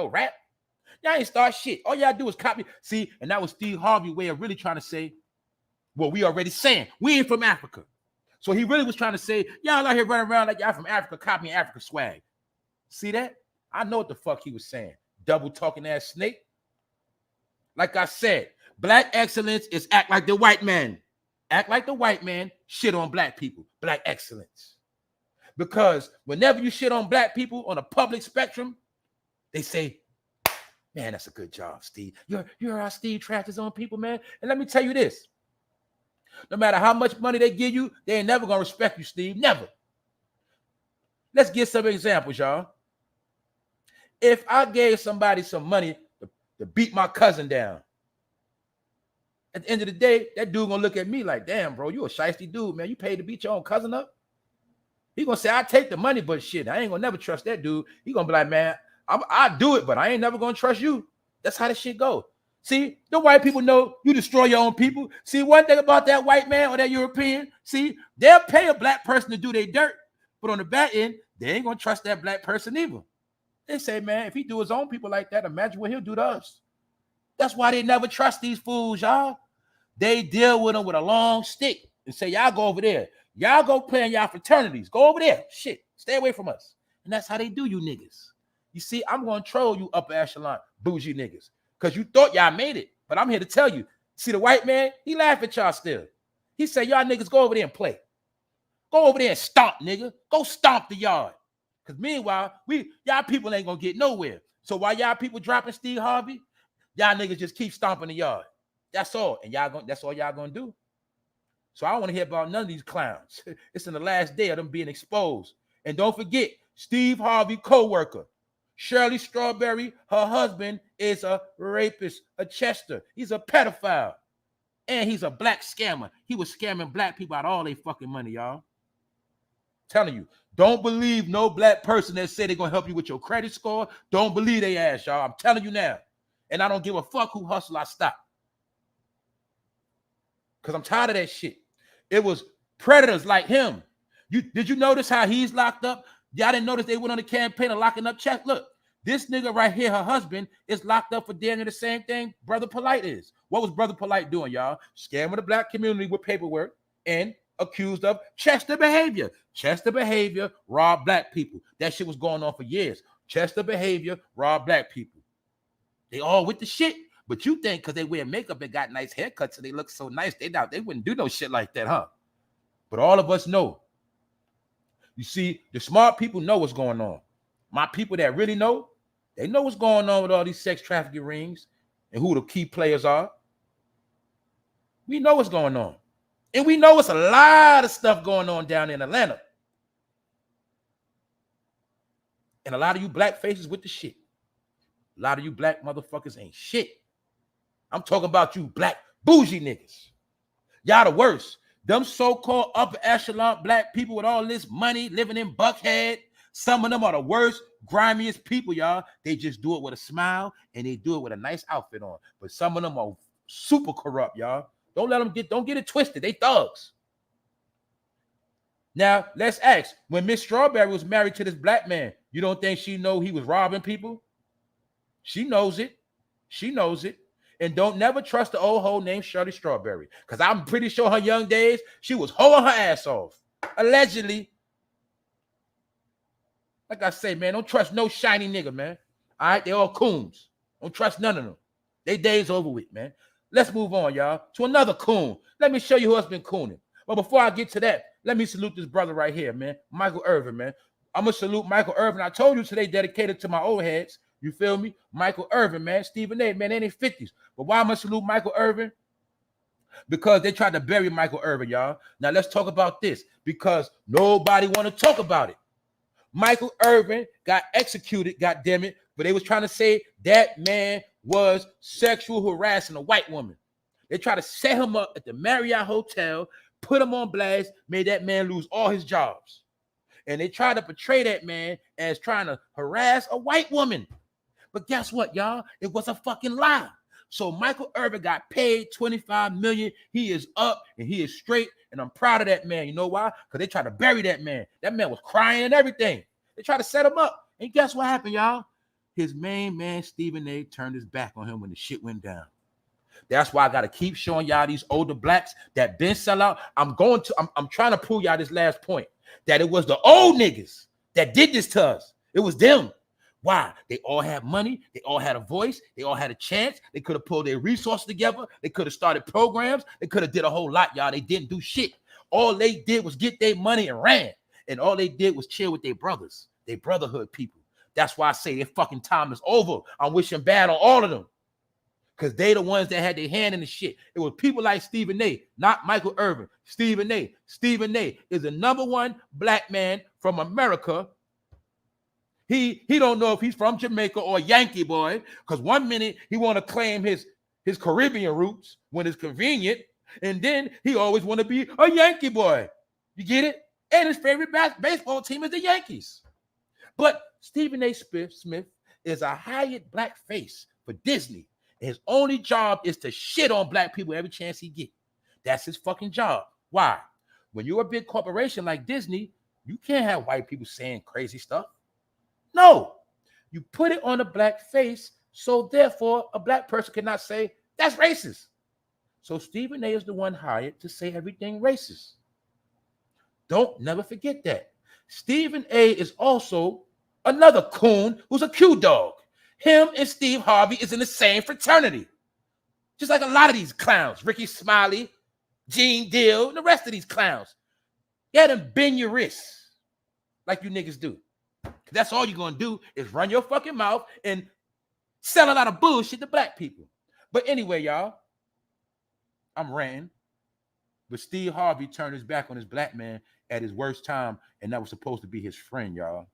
rap. Y'all ain't start shit. All y'all do is copy. See, and that was Steve Harvey's way of really trying to say, well, we already saying we ain't from Africa. So he really was trying to say, y'all out here running around like y'all from Africa, copying Africa swag. See that? I know what the fuck he was saying. Double talking ass snake. Like I said, black excellence is act like the white man. Act like the white man, shit on black people. Black excellence. Because whenever you shit on black people on a public spectrum, they say, man, that's a good job, Steve. You're our Steve trashes on people, man. And let me tell you this. No matter how much money they give you, they ain't never gonna respect you, Steve. Never. Let's get some examples, y'all. If I gave somebody some money to beat my cousin down, at the end of the day, that dude gonna look at me like, damn, bro, you a shiesty dude, man. You paid to beat your own cousin up? He gonna say, I take the money, but shit, I ain't gonna never trust that dude. He gonna be like, man, I do it, but I ain't never gonna trust you. That's how this shit go. See, the white people know you destroy your own people. See, one thing about that white man or that European, see, they'll pay a black person to do their dirt, but on the back end, they ain't gonna trust that black person either. They say, man, if he do his own people like that, imagine what he'll do to us. That's why they never trust these fools, y'all. They deal with them with a long stick and say, y'all go over there. Y'all go play in y'all fraternities. Go over there. Shit, stay away from us. And that's how they do you niggas. You see, I'm going to troll you upper echelon, bougie niggas, because you thought y'all made it. But I'm here to tell you, see the white man, he laugh at y'all still. He say, y'all niggas go over there and play. Go over there and stomp, nigga. Go stomp the yard. Because meanwhile, y'all people ain't going to get nowhere. So while y'all people dropping Steve Harvey, y'all niggas just keep stomping the yard. That's all. And that's all y'all going to do. So I don't want to hear about none of these clowns. It's in the last day of them being exposed. And don't forget, Steve Harvey co-worker, Shirley Strawberry, her husband is a rapist, a Chester. He's a pedophile. And he's a black scammer. He was scamming black people out of all their fucking money, y'all. Telling you, don't believe no black person that say they're going to help you with your credit score. Don't believe they ass, y'all. I'm telling you now. And I don't give a fuck who hustle I stop. Because I'm tired of that shit. It was predators like him. Did you notice how he's locked up? Y'all didn't notice they went on the campaign of locking up checks? Look, this nigga right here, her husband, is locked up for damn near the same thing Brother Polite is. What was Brother Polite doing, y'all? Scamming the black community with paperwork and accused of Chester behavior. Chester behavior robbed black people. That shit was going on for years. Chester behavior robbed black people. They all with the shit. But you think because they wear makeup and got nice haircuts and they look so nice, they wouldn't do no shit like that, huh? But all of us know. You see, the smart people know what's going on. My people that really know, they know what's going on with all these sex trafficking rings and who the key players are. We know what's going on. And we know it's a lot of stuff going on down in Atlanta. And a lot of you black faces with the shit. A lot of you black motherfuckers ain't shit. I'm talking about you black bougie niggas. Y'all the worst. Them so-called upper echelon black people with all this money living in Buckhead. Some of them are the worst, grimiest people, y'all. They just do it with a smile and they do it with a nice outfit on. But some of them are super corrupt, y'all. Don't get it twisted. They thugs. Now, let's ask. When Miss Strawberry was married to this black man, you don't think she know he was robbing people? She knows it. She knows it. And don't never trust the old hoe named Shirley Strawberry. Because I'm pretty sure her young days, she was hoeing her ass off. Allegedly. Like I say, man, don't trust no shiny nigga, man. All right? They all coons. Don't trust none of them. They days over with, man. Let's move on, y'all, to another coon. Let me show you who else been cooning. But before I get to that, let me salute this brother right here, man. Michael Irvin, man. I'm going to salute Michael Irvin. I told you today dedicated to my old heads. You feel me? Michael Irvin, man. Stephen A., man, they in their 50s. But why am I salute Michael Irvin? Because they tried to bury Michael Irvin, y'all. Now, let's talk about this. Because nobody want to talk about it. Michael Irvin got executed, goddammit, but they was trying to say that man was sexual harassing a white woman. They tried to set him up at the Marriott Hotel, put him on blast, made that man lose all his jobs. And they tried to portray that man as trying to harass a white woman. But guess what, y'all? It was a fucking lie. So Michael Irvin got paid $25 million. He is up and he is straight. And I'm proud of that man. You know why? Because they tried to bury that man. That man was crying and everything. They tried to set him up. And guess what happened, y'all? His main man, Stephen A., turned his back on him when the shit went down. That's why I got to keep showing y'all these older blacks that been sell out. I'm trying to prove y'all this last point, that it was the old niggas that did this to us. It was them. Why? They all had money. They all had a voice. They all had a chance. They could have pulled their resources together. They could have started programs. They could have did a whole lot, y'all. They didn't do shit. All they did was get their money and ran. And all they did was chill with their brothers, their brotherhood people. That's why I say their fucking time is over. I'm wishing bad on all of them. Because they the ones that had their hand in the shit. It was people like Stephen A., not Michael Irvin. Stephen A. Stephen A. is the #1 black man from America. He don't know if he's from Jamaica or Yankee boy, because one minute he want to claim his Caribbean roots when it's convenient, and then he always want to be a Yankee boy. You get it? And his favorite baseball team is the Yankees. But Stephen A. Smith is a hired black face for Disney. His only job is to shit on black people every chance he get. That's his fucking job. Why? When you're a big corporation like Disney, you can't have white people saying crazy stuff. No, you put it on a black face, so therefore a black person cannot say that's racist. So Stephen A. is the one hired to say everything racist. Don't never forget that. Stephen A. is also another coon who's a Q dog. Him and Steve Harvey is in the same fraternity. Just like a lot of these clowns, Ricky Smiley, Gene Deal, and the rest of these clowns. You had them bend your wrists like you niggas do. That's all you're going to do is run your fucking mouth and sell a lot of bullshit to black people. But anyway, y'all, I'm ranting. But Steve Harvey turned his back on his black man at his worst time, and that was supposed to be his friend, y'all.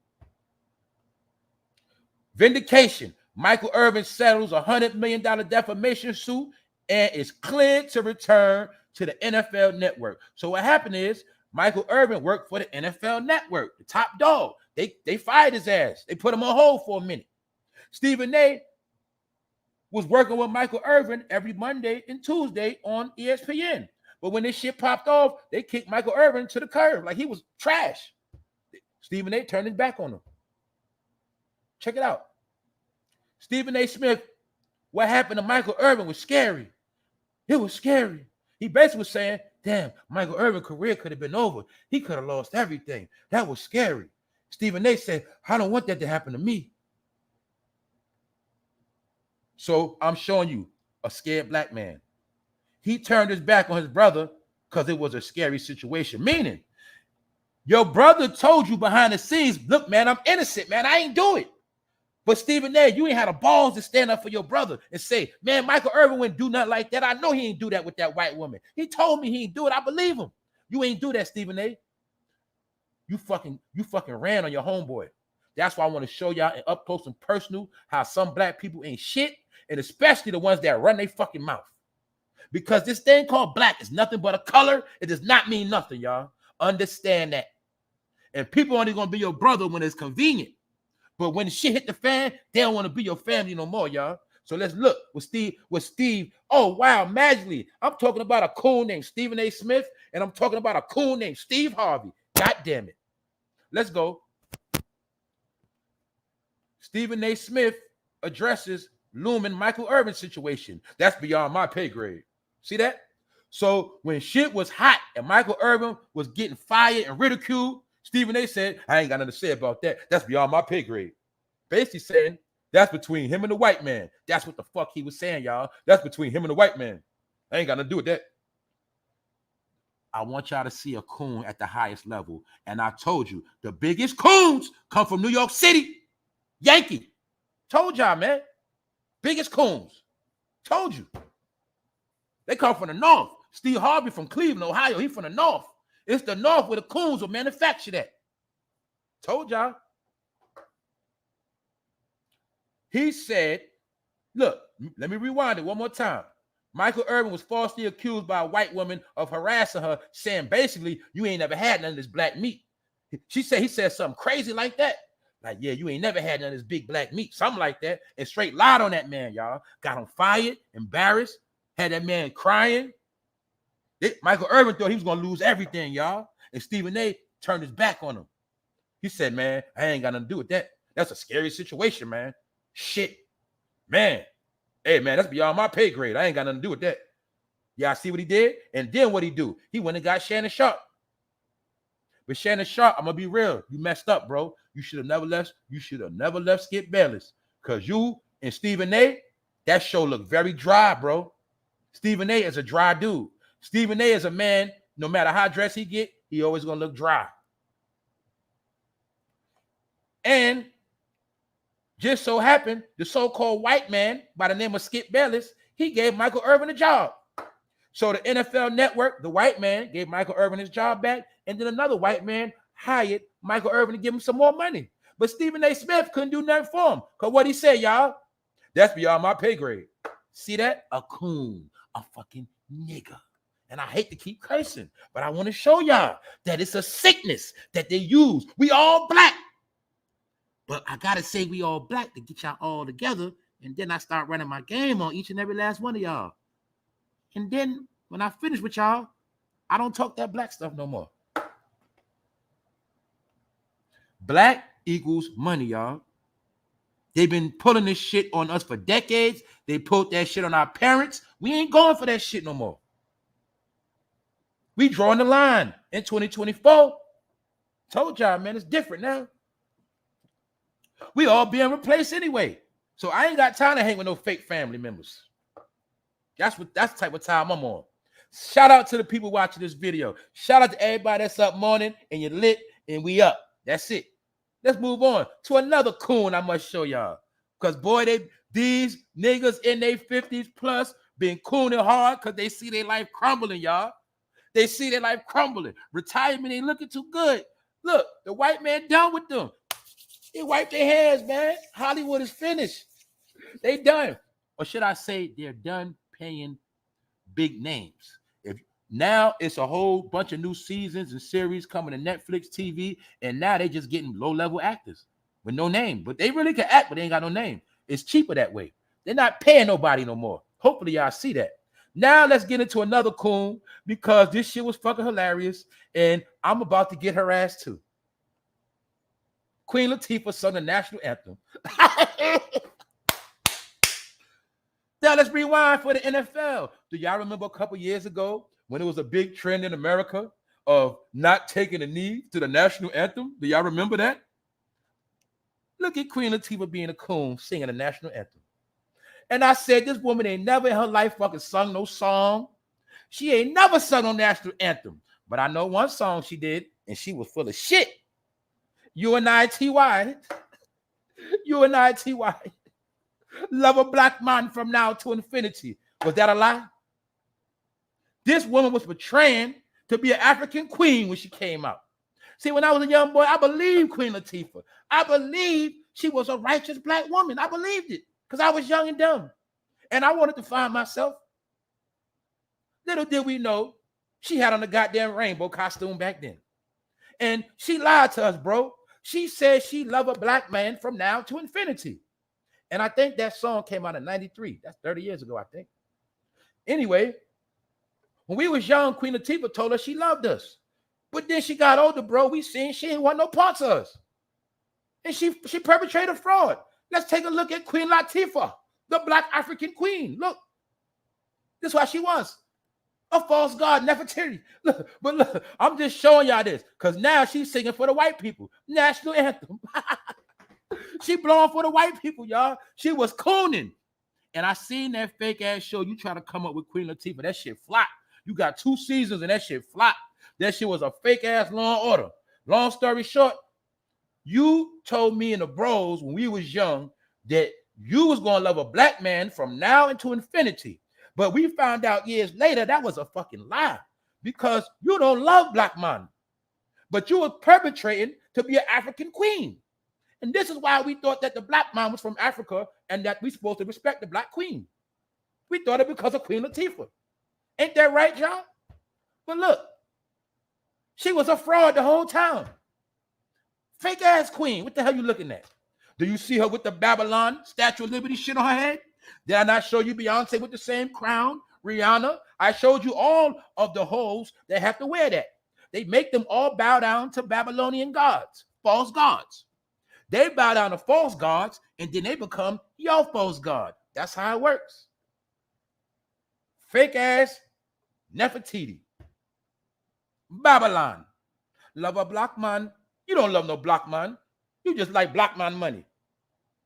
Vindication. Michael Irvin settles a $100 million defamation suit and is cleared to return to the NFL Network. So what happened is Michael Irvin worked for the NFL Network, the top dog. They fired his ass. They put him on hold for a minute. Stephen A. was working with Michael Irvin every Monday and Tuesday on ESPN. But when this shit popped off, they kicked Michael Irvin to the curb like he was trash. Stephen A. turned his back on him. Check it out. Stephen A. Smith, what happened to Michael Irvin was scary. It was scary. He basically was saying, damn, Michael Irvin's career could have been over. He could have lost everything. That was scary. Stephen A. said, I don't want that to happen to me. So I'm showing you a scared black man. He turned his back on his brother because it was a scary situation. Meaning, your brother told you behind the scenes, look, man, I'm innocent, man. I ain't do it. But Stephen A., you ain't had the balls to stand up for your brother and say, man, Michael Irvin wouldn't do nothing like that. I know he ain't do that with that white woman. He told me he ain't do it. I believe him. You ain't do that, Stephen A. You fucking ran on your homeboy. That's why I want to show y'all up close and personal how some black people ain't shit, and especially the ones that run their fucking mouth. Because this thing called black is nothing but a color. It does not mean nothing, y'all. Understand that. And people only gonna be your brother when it's convenient. But when shit hit the fan, they don't want to be your family no more, y'all. So let's look with Steve. Oh, wow, magically. I'm talking about a cool named Stephen A. Smith, and I'm talking about a cool named Steve Harvey. God damn it. Let's go. Stephen A. Smith addresses looming Michael Irvin situation. That's beyond my pay grade. See that? So when shit was hot and Michael Irvin was getting fired and ridiculed, Stephen A. said, I ain't got nothing to say about that. That's beyond my pay grade. Basically saying that's between him and the white man. That's what the fuck he was saying, y'all. That's between him and the white man. I ain't got nothing to do with that. I want y'all to see a coon at the highest level. And I told you, the biggest coons come from New York City. Yankee. Told y'all, man. Biggest coons. Told you. They come from the north. Steve Harvey from Cleveland, Ohio. He from the north. It's the north where the coons will manufacture that. Told y'all. He said, look, let me rewind it one more time. Michael Irvin was falsely accused by a white woman of harassing her, saying basically, you ain't never had none of this black meat. He said something crazy like that. Like, yeah, you ain't never had none of this big black meat. Something like that. And straight lied on that man, y'all. Got him fired, embarrassed, had that man crying. Michael Irvin thought he was going to lose everything, y'all. And Stephen A. turned his back on him. He said, man, I ain't got nothing to do with that. That's a scary situation, man. Shit. Man. Hey, man, that's beyond my pay grade. I ain't got nothing to do with that. Y'all see what he did? And then what he do? He went and got Shannon Sharp. But Shannon Sharp, I'm gonna be real. You messed up, bro. You should have never left. You should have never left Skip Bayless. Cause you and Stephen A, that show looked very dry, bro. Stephen A is a dry dude. Stephen A is a man, no matter how dressed he get, he always gonna look dry. And just so happened, the so-called white man by the name of Skip Bayless, he gave Michael Irvin a job. So the NFL Network, the white man, gave Michael Irvin his job back, and then another white man hired Michael Irvin to give him some more money. But Stephen A. Smith couldn't do nothing for him. Because what he said, y'all, that's beyond my pay grade. See that? A coon, a fucking nigger. And I hate to keep cursing, but I want to show y'all that it's a sickness that they use. We all black. But I got to say we all black to get y'all all together. And then I start running my game on each and every last one of y'all. And then when I finish with y'all, I don't talk that black stuff no more. Black equals money, y'all. They've been pulling this shit on us for decades. They pulled that shit on our parents. We ain't going for that shit no more. We drawing the line in 2024. Told y'all, man, it's different now. We all being replaced anyway. So I ain't got time to hang with no fake family members. That's the type of time I'm on. Shout out to the people watching this video. Shout out to everybody that's up morning and you're lit and we up. That's it. Let's move on to another coon I must show y'all. Because boy, these niggas in their 50s plus been cooning hard because they see their life crumbling, y'all. They see their life crumbling. Retirement ain't looking too good. Look, the white man done with them. They wiped their hands, man. Hollywood is finished. They done. Or should I say they're done paying big names. Now it's a whole bunch of new seasons and series coming to Netflix TV, and now they just getting low-level actors with no name. But they really can act, but they ain't got no name. It's cheaper that way. They're not paying nobody no more. Hopefully y'all see that. Now let's get into another coon because this shit was fucking hilarious, and I'm about to get her ass too. Queen Latifah sung the national anthem. Now let's rewind for the NFL. Do y'all remember a couple years ago when it was a big trend in America of not taking a knee to the national anthem? Do y'all remember that? Look at Queen Latifah being a coon singing the national anthem. And I said, this woman ain't never in her life fucking sung no song. She ain't never sung no national anthem. But I know one song she did, and she was full of shit. UNITY. UNITY. Love a black man from now to infinity. Was that a lie? This woman was portraying to be an African queen when she came out. See, when I was a young boy, I believed Queen Latifah. I believed she was a righteous black woman. I believed it because I was young and dumb. And I wanted to find myself. Little did we know, she had on a goddamn rainbow costume back then. And she lied to us, bro. She said she loved a black man from now to infinity. And I think that song came out in 93. That's 30 years ago, I think. Anyway, when we was young, Queen Latifah told us she loved us. But then she got older, bro. We seen she didn't want no parts of us. And she perpetrated fraud. Let's take a look at Queen Latifah, the black African queen. Look, this is what she was. A false god, Nefertiti. Look, but look, I'm just showing y'all this because now she's singing for the white people. National anthem. She blowing for the white people, y'all. She was cooning. And I seen that fake ass show you try to come up with Queen Latifah. That shit flopped. You got 2 seasons and that shit flopped. That shit was a fake ass Law and Order. Long story short, you told me and the bros when we was young that you was going to love a black man from now into infinity. But we found out years later that was a fucking lie because you don't love black man. But you were perpetrating to be an African queen. And this is why we thought that the black man was from Africa and that we supposed to respect the black queen. We thought it because of Queen Latifah. Ain't that right, y'all? But look, she was a fraud the whole time. Fake ass queen. What the hell you looking at? Do you see her with the Babylon Statue of Liberty shit on her head? Did I not show you Beyonce with the same crown? Rihanna? I showed you all of the hoes that have to wear that. They make them all bow down to Babylonian gods, false gods. They bow down to false gods, and then they become your false god. That's how it works. Fake ass Nefertiti. Babylon. Love a black man. You don't love no black man. You just like black man money.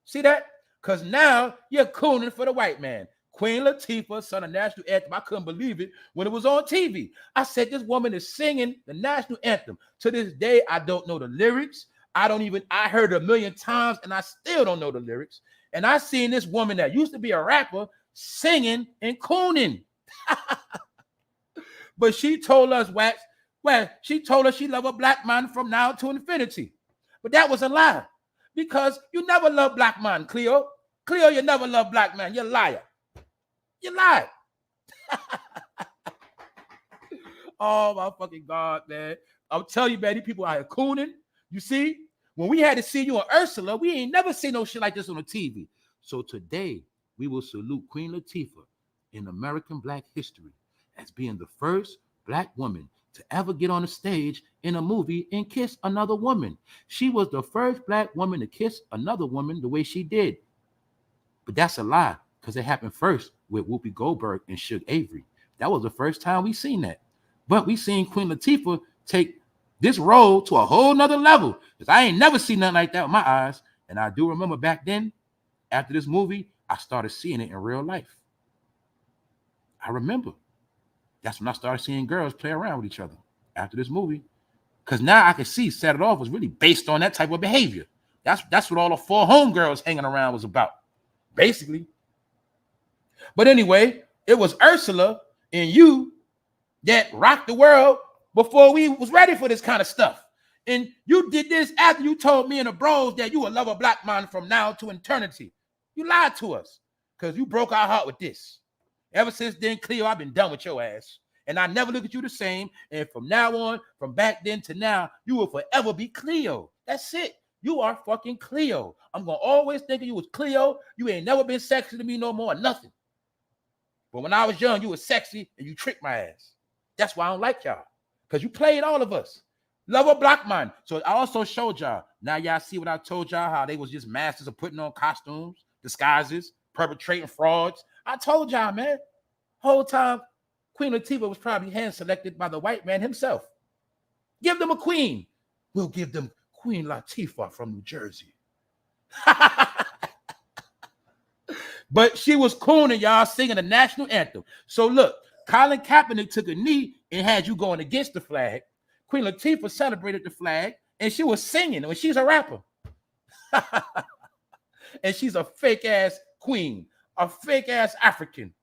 See that? Because now you're cooning for the white man. Queen Latifah sung a national anthem. I couldn't believe it when it was on TV. I said, this woman is singing the national anthem. To this day, I don't know the lyrics. I heard it a million times and I still don't know the lyrics. And I seen this woman that used to be a rapper singing and cooning. But she told us, she told us she loved a black man from now to infinity. But that was a lie. Because you never loved black man, Cleo. Cleo, you never loved black man. You're a liar. You lied. Oh, my fucking God, man. I'll tell you, man, these people out here cooning. You see, when we had to see you on Ursula, we ain't never seen no shit like this on the TV. So today, we will salute Queen Latifah in American Black history as being the first Black woman to ever get on a stage in a movie and kiss another woman. She was the first Black woman to kiss another woman the way she did. But that's a lie, because it happened first with Whoopi Goldberg and Suge Avery. That was the first time we seen that. But we seen Queen Latifah take this role to a whole nother level, because I ain't never seen nothing like that with my eyes. And I do remember back then, after this movie, I started seeing it in real life. I remember. That's when I started seeing girls play around with each other after this movie. Because now I can see Set It Off was really based on that type of behavior. That's what all the 4 homegirls hanging around was about, basically. But anyway, it was Ursula and you that rocked the world before we was ready for this kind of stuff. And you did this after you told me and the bros that you would love a black man from now to eternity. You lied to us because you broke our heart with this. Ever since then, Cleo, I've been done with your ass. And I never look at you the same. And from now on, from back then to now, you will forever be Cleo. That's it. You are fucking Cleo. I'm going to always think of you as Cleo. You ain't never been sexy to me no more, nothing. But when I was young, you were sexy and you tricked my ass. That's why I don't like y'all. Because you played all of us. Love a black man. So I also showed y'all. Now y'all see what I told y'all, how they was just masters of putting on costumes, disguises, perpetrating frauds. I told y'all, man. Whole time, Queen Latifah was probably hand-selected by the white man himself. Give them a queen. We'll give them Queen Latifah from New Jersey. But she was cooning, y'all, singing the national anthem. So look, Colin Kaepernick took a knee and had you going against the flag. Queen Latifah celebrated the flag, and she was singing, and she's a rapper. And she's a fake-ass queen, a fake-ass African.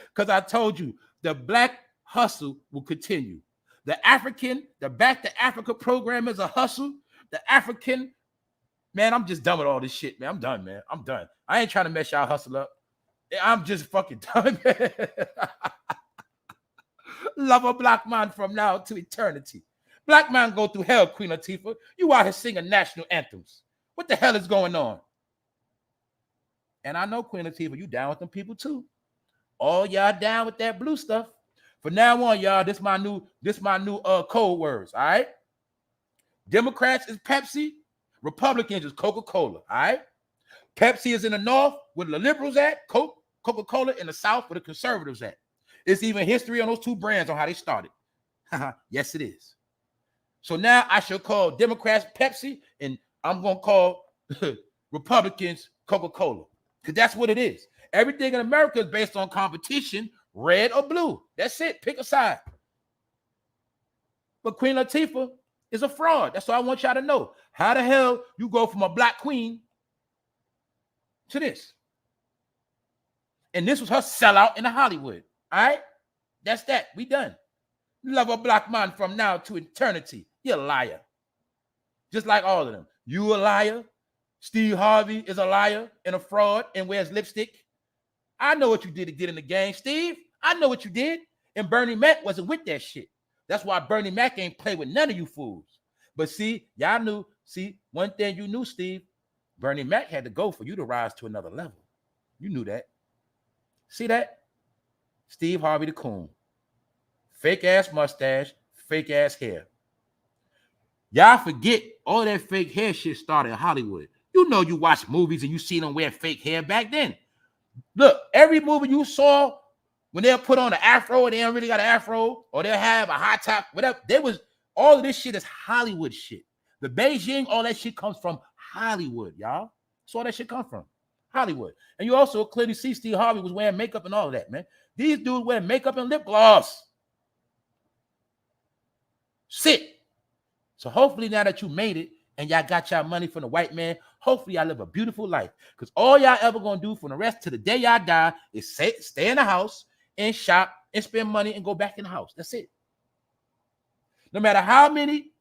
Because I told you, the black hustle will continue. The Back to Africa program is a hustle. The African, man, I'm just done with all this shit, man. I'm done, man. I'm done. I ain't trying to mess y'all hustle up. I'm just fucking done, man. Love a black man from now to eternity. Black man go through hell, Queen Latifah. You out here singing national anthems. What the hell is going on? And I know, Queen Latifah, you down with them people too. All y'all down with that blue stuff. From now on, y'all, this my new code words, all right? Democrats is Pepsi, Republicans is Coca-Cola, all right? Pepsi is in the north where the liberals at, Coca-Cola in the south where the conservatives at. It's even history on those two brands on how they started. Yes, it is. So now I shall call Democrats Pepsi, and I'm going to call Republicans Coca-Cola, because that's what it is. Everything in America is based on competition, red or blue. That's it. Pick a side. But Queen Latifah is a fraud. That's all I want y'all to know. How the hell you go from a black queen to this? And this was her sellout in Hollywood. All right? That's that. We done. Love a black man from now to eternity. You're a liar. Just like all of them. You a liar. Steve Harvey is a liar and a fraud and wears lipstick. I know what you did to get in the game, Steve. I know what you did. And Bernie Mac wasn't with that shit. That's why Bernie Mac ain't play with none of you fools. But see, y'all knew. See, one thing you knew, Steve, Bernie Mac had to go for you to rise to another level. You knew that. See that? Steve Harvey the coon. Fake ass mustache, fake ass hair. Y'all forget all that fake hair shit started in Hollywood. You know you watch movies and you see them wear fake hair back then. Look, every movie you saw When they'll put on an afro, they don't really got an afro, or they'll have a high top, whatever. All of this shit is Hollywood shit. The Beijing, all that shit comes from Hollywood, y'all. That's all that shit come from. Hollywood. And you also clearly see Steve Harvey was wearing makeup and all of that, man. These dudes wear makeup and lip gloss. Sit. So hopefully now that you made it and y'all got y'all money from the white man, hopefully y'all live a beautiful life. Because all y'all ever gonna do for the rest to the day y'all die is stay in the house and shop and spend money and go back in the house. That's it. No matter how many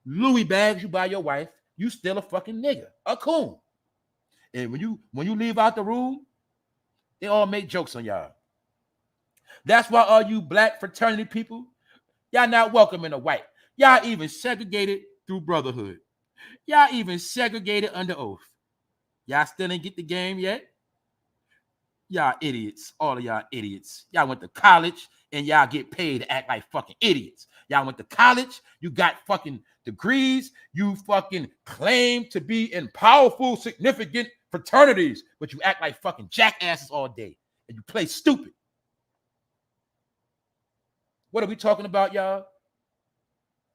Louis bags you buy your wife, you still a fucking nigga, a coon. And when you leave out the room, they all make jokes on y'all. That's why all you black fraternity people, y'all not welcome in the white. Y'all even segregated through brotherhood. Y'all even segregated under oath. Y'all still ain't get the game yet? Y'all idiots. All of y'all idiots. Y'all went to college and y'all get paid to act like fucking idiots. Y'all went to college. You got fucking degrees. You fucking claim to be in powerful, significant fraternities, but you act like fucking jackasses all day and you play stupid. What are we talking about, y'all?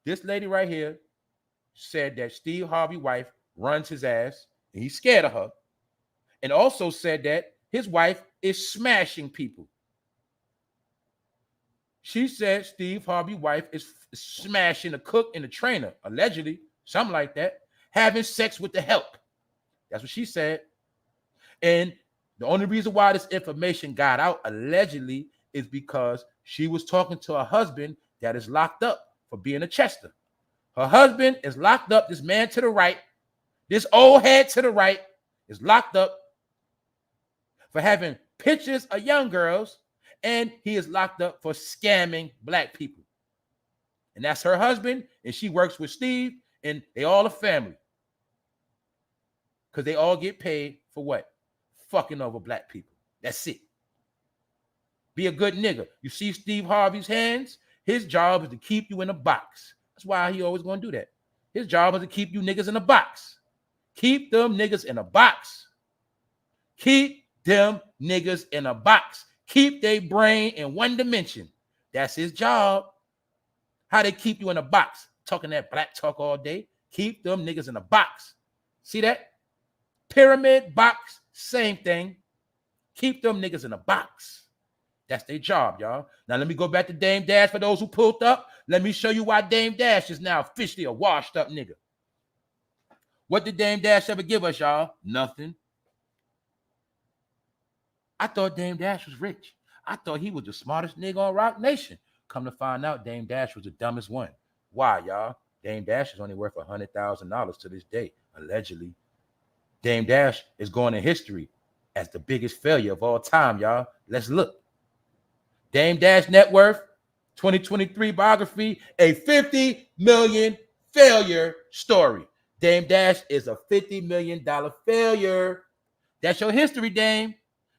This lady right here said that Steve Harvey's wife runs his ass and he's scared of her, and also said that his wife is smashing people. She said Steve Harvey's wife is smashing a cook and a trainer, allegedly, something like that, having sex with the help. That's what she said. And the only reason why this information got out, allegedly, is because she was talking to her husband that is locked up for being a Chester. Her husband is locked up. This man to the right, this old head to the right, is locked up for having pictures of young girls, and he is locked up for scamming black people. And that's her husband, and she works with Steve, and they all a family. Because they all get paid for what? Fucking over black people. That's it. Be a good nigga. You see Steve Harvey's hands? His job is to keep you in a box. That's why he always going to do that. His job is to keep you niggas in a box. Keep them niggas in a box. Keep them niggas in a box. Keep their brain in one dimension. That's his job. How they keep you in a box? Talking that black talk all day. Keep them niggas in a box. See that? Pyramid, box, same thing. Keep them niggas in a box. That's their job, y'all. Now, let me go back to Dame Dash for those who pulled up. Let me show you why Dame Dash is now officially a washed up nigga. What did Dame Dash ever give us, y'all? Nothing. I thought Dame Dash was rich. I thought he was the smartest nigga on Rock Nation. Come to find out, Dame Dash was the dumbest one. Why, y'all? Dame Dash is only worth $100,000 to this day, allegedly. Dame Dash is going in history as the biggest failure of all time, y'all. Let's look. Dame Dash net worth, 2023 biography, a $50 million failure story. Dame Dash is a $50 million failure. That's your history, Dame.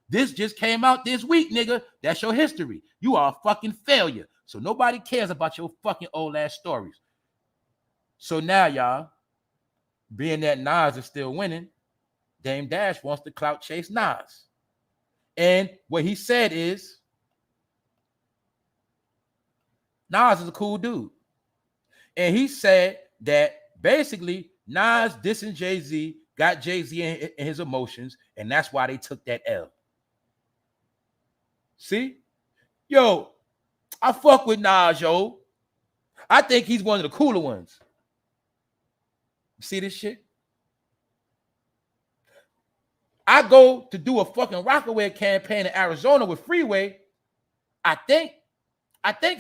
This just came out this week, nigga. That's your history. You are a fucking failure. So nobody cares about your fucking old ass stories. So now, y'all, being that NAS is still winning, Dame Dash wants to clout chase NAS. And what he said is, NAS is a cool dude. And he said that basically NAS dissing Jay-Z got Jay-Z in his emotions, and that's why they took that L. See? Yo, I fuck with Nas, yo. I think he's one of the cooler ones. See this shit? I go to do a fucking Rockaway campaign in Arizona with Freeway. I think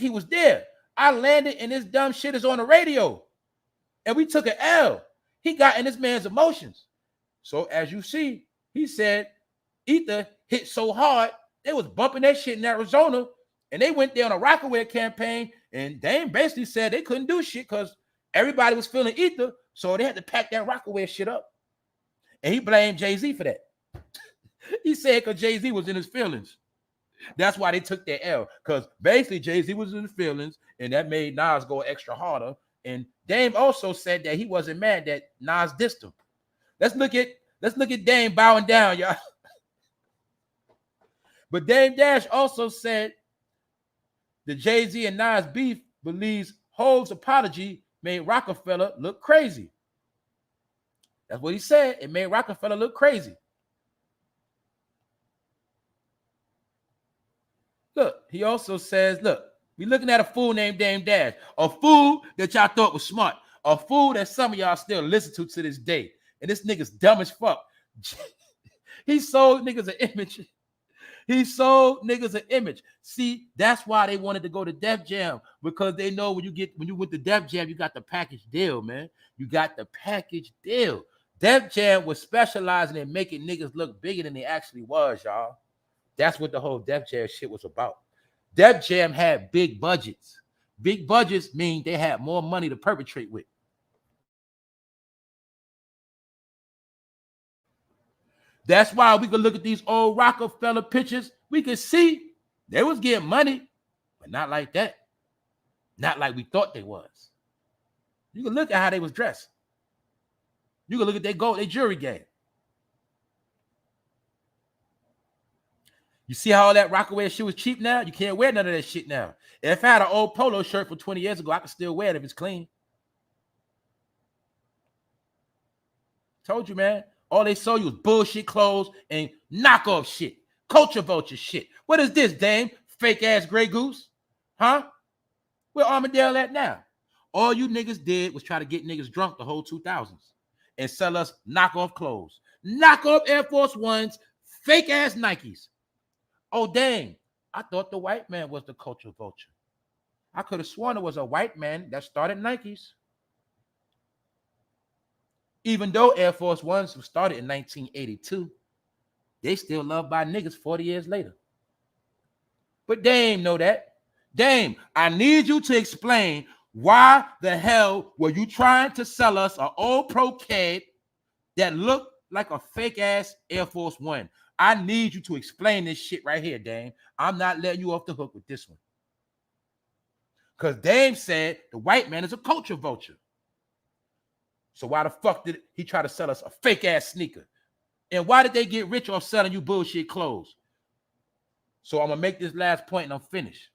he was there. I landed and this dumb shit is on the radio. And we took an L. He got in this man's emotions. So as you see, he said Ether hit so hard, they was bumping that shit in Arizona, and they went there on a Rockaway campaign, and Dame basically said they couldn't do shit because everybody was feeling Ether, so they had to pack that Rockaway shit up. And he blamed Jay-Z for that. He said because Jay-Z was in his feelings. That's why they took their L, because basically Jay-Z was in his feelings, and that made Nas go extra harder. And Dame also said that he wasn't mad that Nas dissed him. Let's look at Dame bowing down, y'all. But Dame Dash also said the Jay-Z and Nas beef believes Hov's apology made Rockefeller look crazy. That's what he said. It made Rockefeller look crazy. Look, he also says, look, we're looking at a fool named Dame Dash, a fool that y'all thought was smart, a fool that some of y'all still listen to this day. And this nigga's dumb as fuck. He sold niggas an image. He sold niggas an image. See, that's why they wanted to go to Def Jam, because they know when you went to Def Jam, you got the package deal, man. You got the package deal. Def Jam was specializing in making niggas look bigger than they actually was, y'all. That's what the whole Def Jam shit was about. Def Jam had big budgets. Big budgets mean they had more money to perpetrate with. That's why we could look at these old Rockefeller pictures. We could see they was getting money, but not like that. Not like we thought they was. You can look at how they was dressed. You can look at their jewelry game. You see how all that Rockaway shit was cheap now? You can't wear none of that shit now. If I had an old polo shirt from 20 years ago, I could still wear it if it's clean. Told you, man. All they sold you was bullshit clothes and knockoff shit. Culture vulture shit. What is this, Dame? Fake ass Grey Goose? Huh? Where Armadale at now? All you niggas did was try to get niggas drunk the whole 2000s and sell us knockoff clothes. Knockoff Air Force Ones, fake ass Nikes. Oh, dang. I thought the white man was the culture vulture. I could have sworn it was a white man that started Nikes. Even though Air Force Ones were started in 1982, they still loved by niggas 40 years later. But Dame know that. Dame, I need you to explain why the hell were you trying to sell us an old Pro-Cad that looked like a fake ass Air Force One? I need you to explain this shit right here, Dame. I'm not letting you off the hook with this one. Because Dame said the white man is a culture vulture. So why the fuck did he try to sell us a fake ass sneaker? And why did they get rich off selling you bullshit clothes? So I'm gonna make this last point and I'm finished.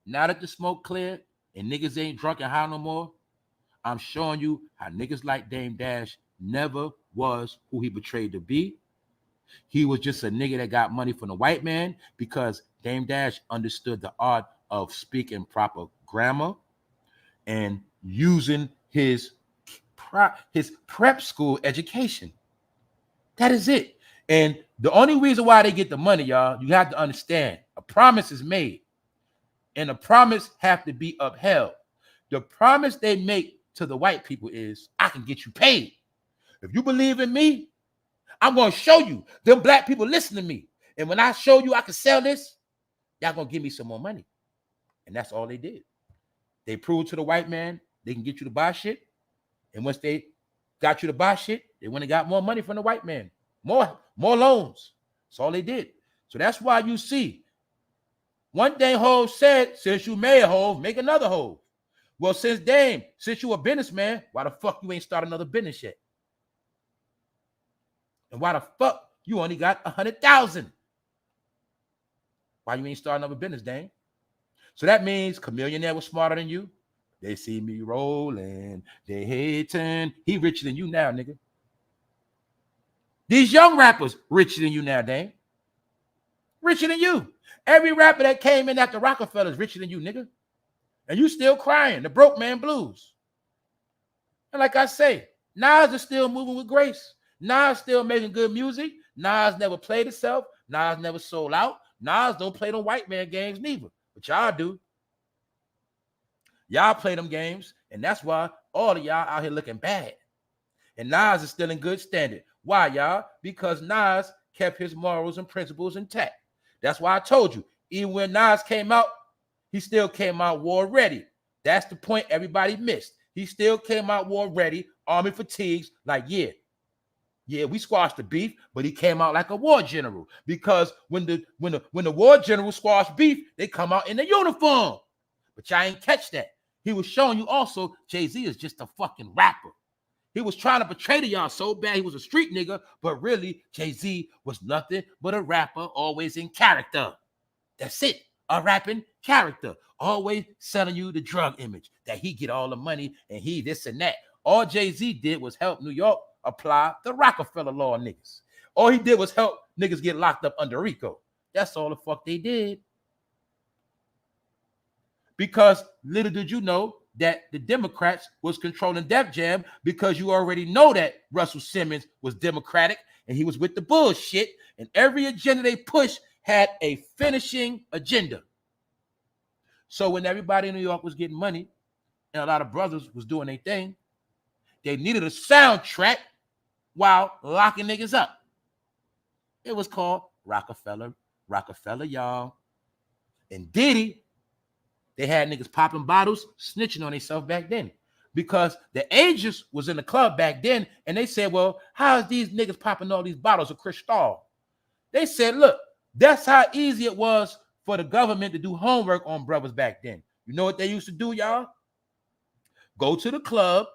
Now that the smoke cleared and niggas ain't drunk and high no more, I'm showing you how niggas like Dame Dash never was who he betrayed to be. He was just a nigga that got money from the white man because Dame Dash understood the art of speaking proper grammar and using his prep school education. That is it. And the only reason why they get the money, y'all, you have to understand, a promise is made. And a promise have to be upheld. The promise they make to the white people is, I can get you paid. If you believe in me, I'm going to show you. Them black people listen to me. And when I show you I can sell this, y'all going to give me some more money. And that's all they did. They proved to the white man they can get you to buy shit. And once they got you to buy shit, they went and got more money from the white man. More loans. That's all they did. So that's why you see one thing Hov said, since you made Hov, make another Hov. Well, since you a businessman, why the fuck you ain't start another business yet? And why the fuck you only got 100,000? Why you ain't start another business, Dame? So that means Chameleonaire was smarter than you. They see me rolling, they hating. He richer than you now, nigga. These young rappers richer than you now, Dame. Richer than you. Every rapper that came in after Rockefeller is richer than you, nigga. And you still crying, the broke man blues. And like I say, Nas is still moving with grace. Nas still making good music. Nas never played itself. Nas never sold out. Nas don't play them white man games neither. But y'all do. Y'all play them games, and that's why all of y'all out here looking bad. And Nas is still in good standing. Why, y'all? Because Nas kept his morals and principles intact. That's why I told you, even when Nas came out, he still came out war ready. That's the point everybody missed. He still came out war ready, army fatigues, like, yeah, we squashed the beef, but he came out like a war general. Because when the war general squashed beef, they come out in a uniform. But y'all ain't catch that. He was showing you also Jay-Z is just a fucking rapper. He was trying to portray to y'all so bad he was a street nigga, but really Jay-Z was nothing but a rapper, always in character. That's it, a rapping character, always selling you the drug image, that he get all the money and he this and that. All Jay-Z did was help New York apply the Rockefeller law on niggas. All he did was help niggas get locked up under RICO. That's all the fuck they did. Because little did you know that the Democrats was controlling Def Jam, because you already know that Russell Simmons was Democratic and he was with the bullshit, and every agenda they pushed had a finishing agenda. So when everybody in New York was getting money and a lot of brothers was doing their thing, they needed a soundtrack while locking niggas up. It was called Rockefeller, y'all. And Diddy, they had niggas popping bottles, snitching on themselves back then, because the agents was in the club back then, and they said, well, how is these niggas popping all these bottles of Cristal? They said, look, that's how easy it was for the government to do homework on brothers back then. You know what they used to do, y'all? Go to the club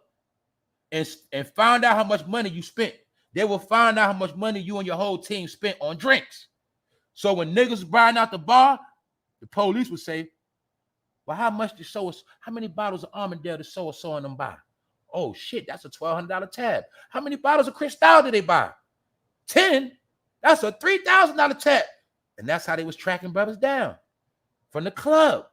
and find out how much money you spent. They will find out how much money you and your whole team spent on drinks. So when niggas was buying out the bar, the police would say, well, how much did so-and-so, how many bottles of Armandale did so-and-so and them buy? Oh, shit, that's a $1,200 tab. How many bottles of Cristal did they buy? 10. That's a $3,000 tab. And that's how they was tracking brothers down from the club.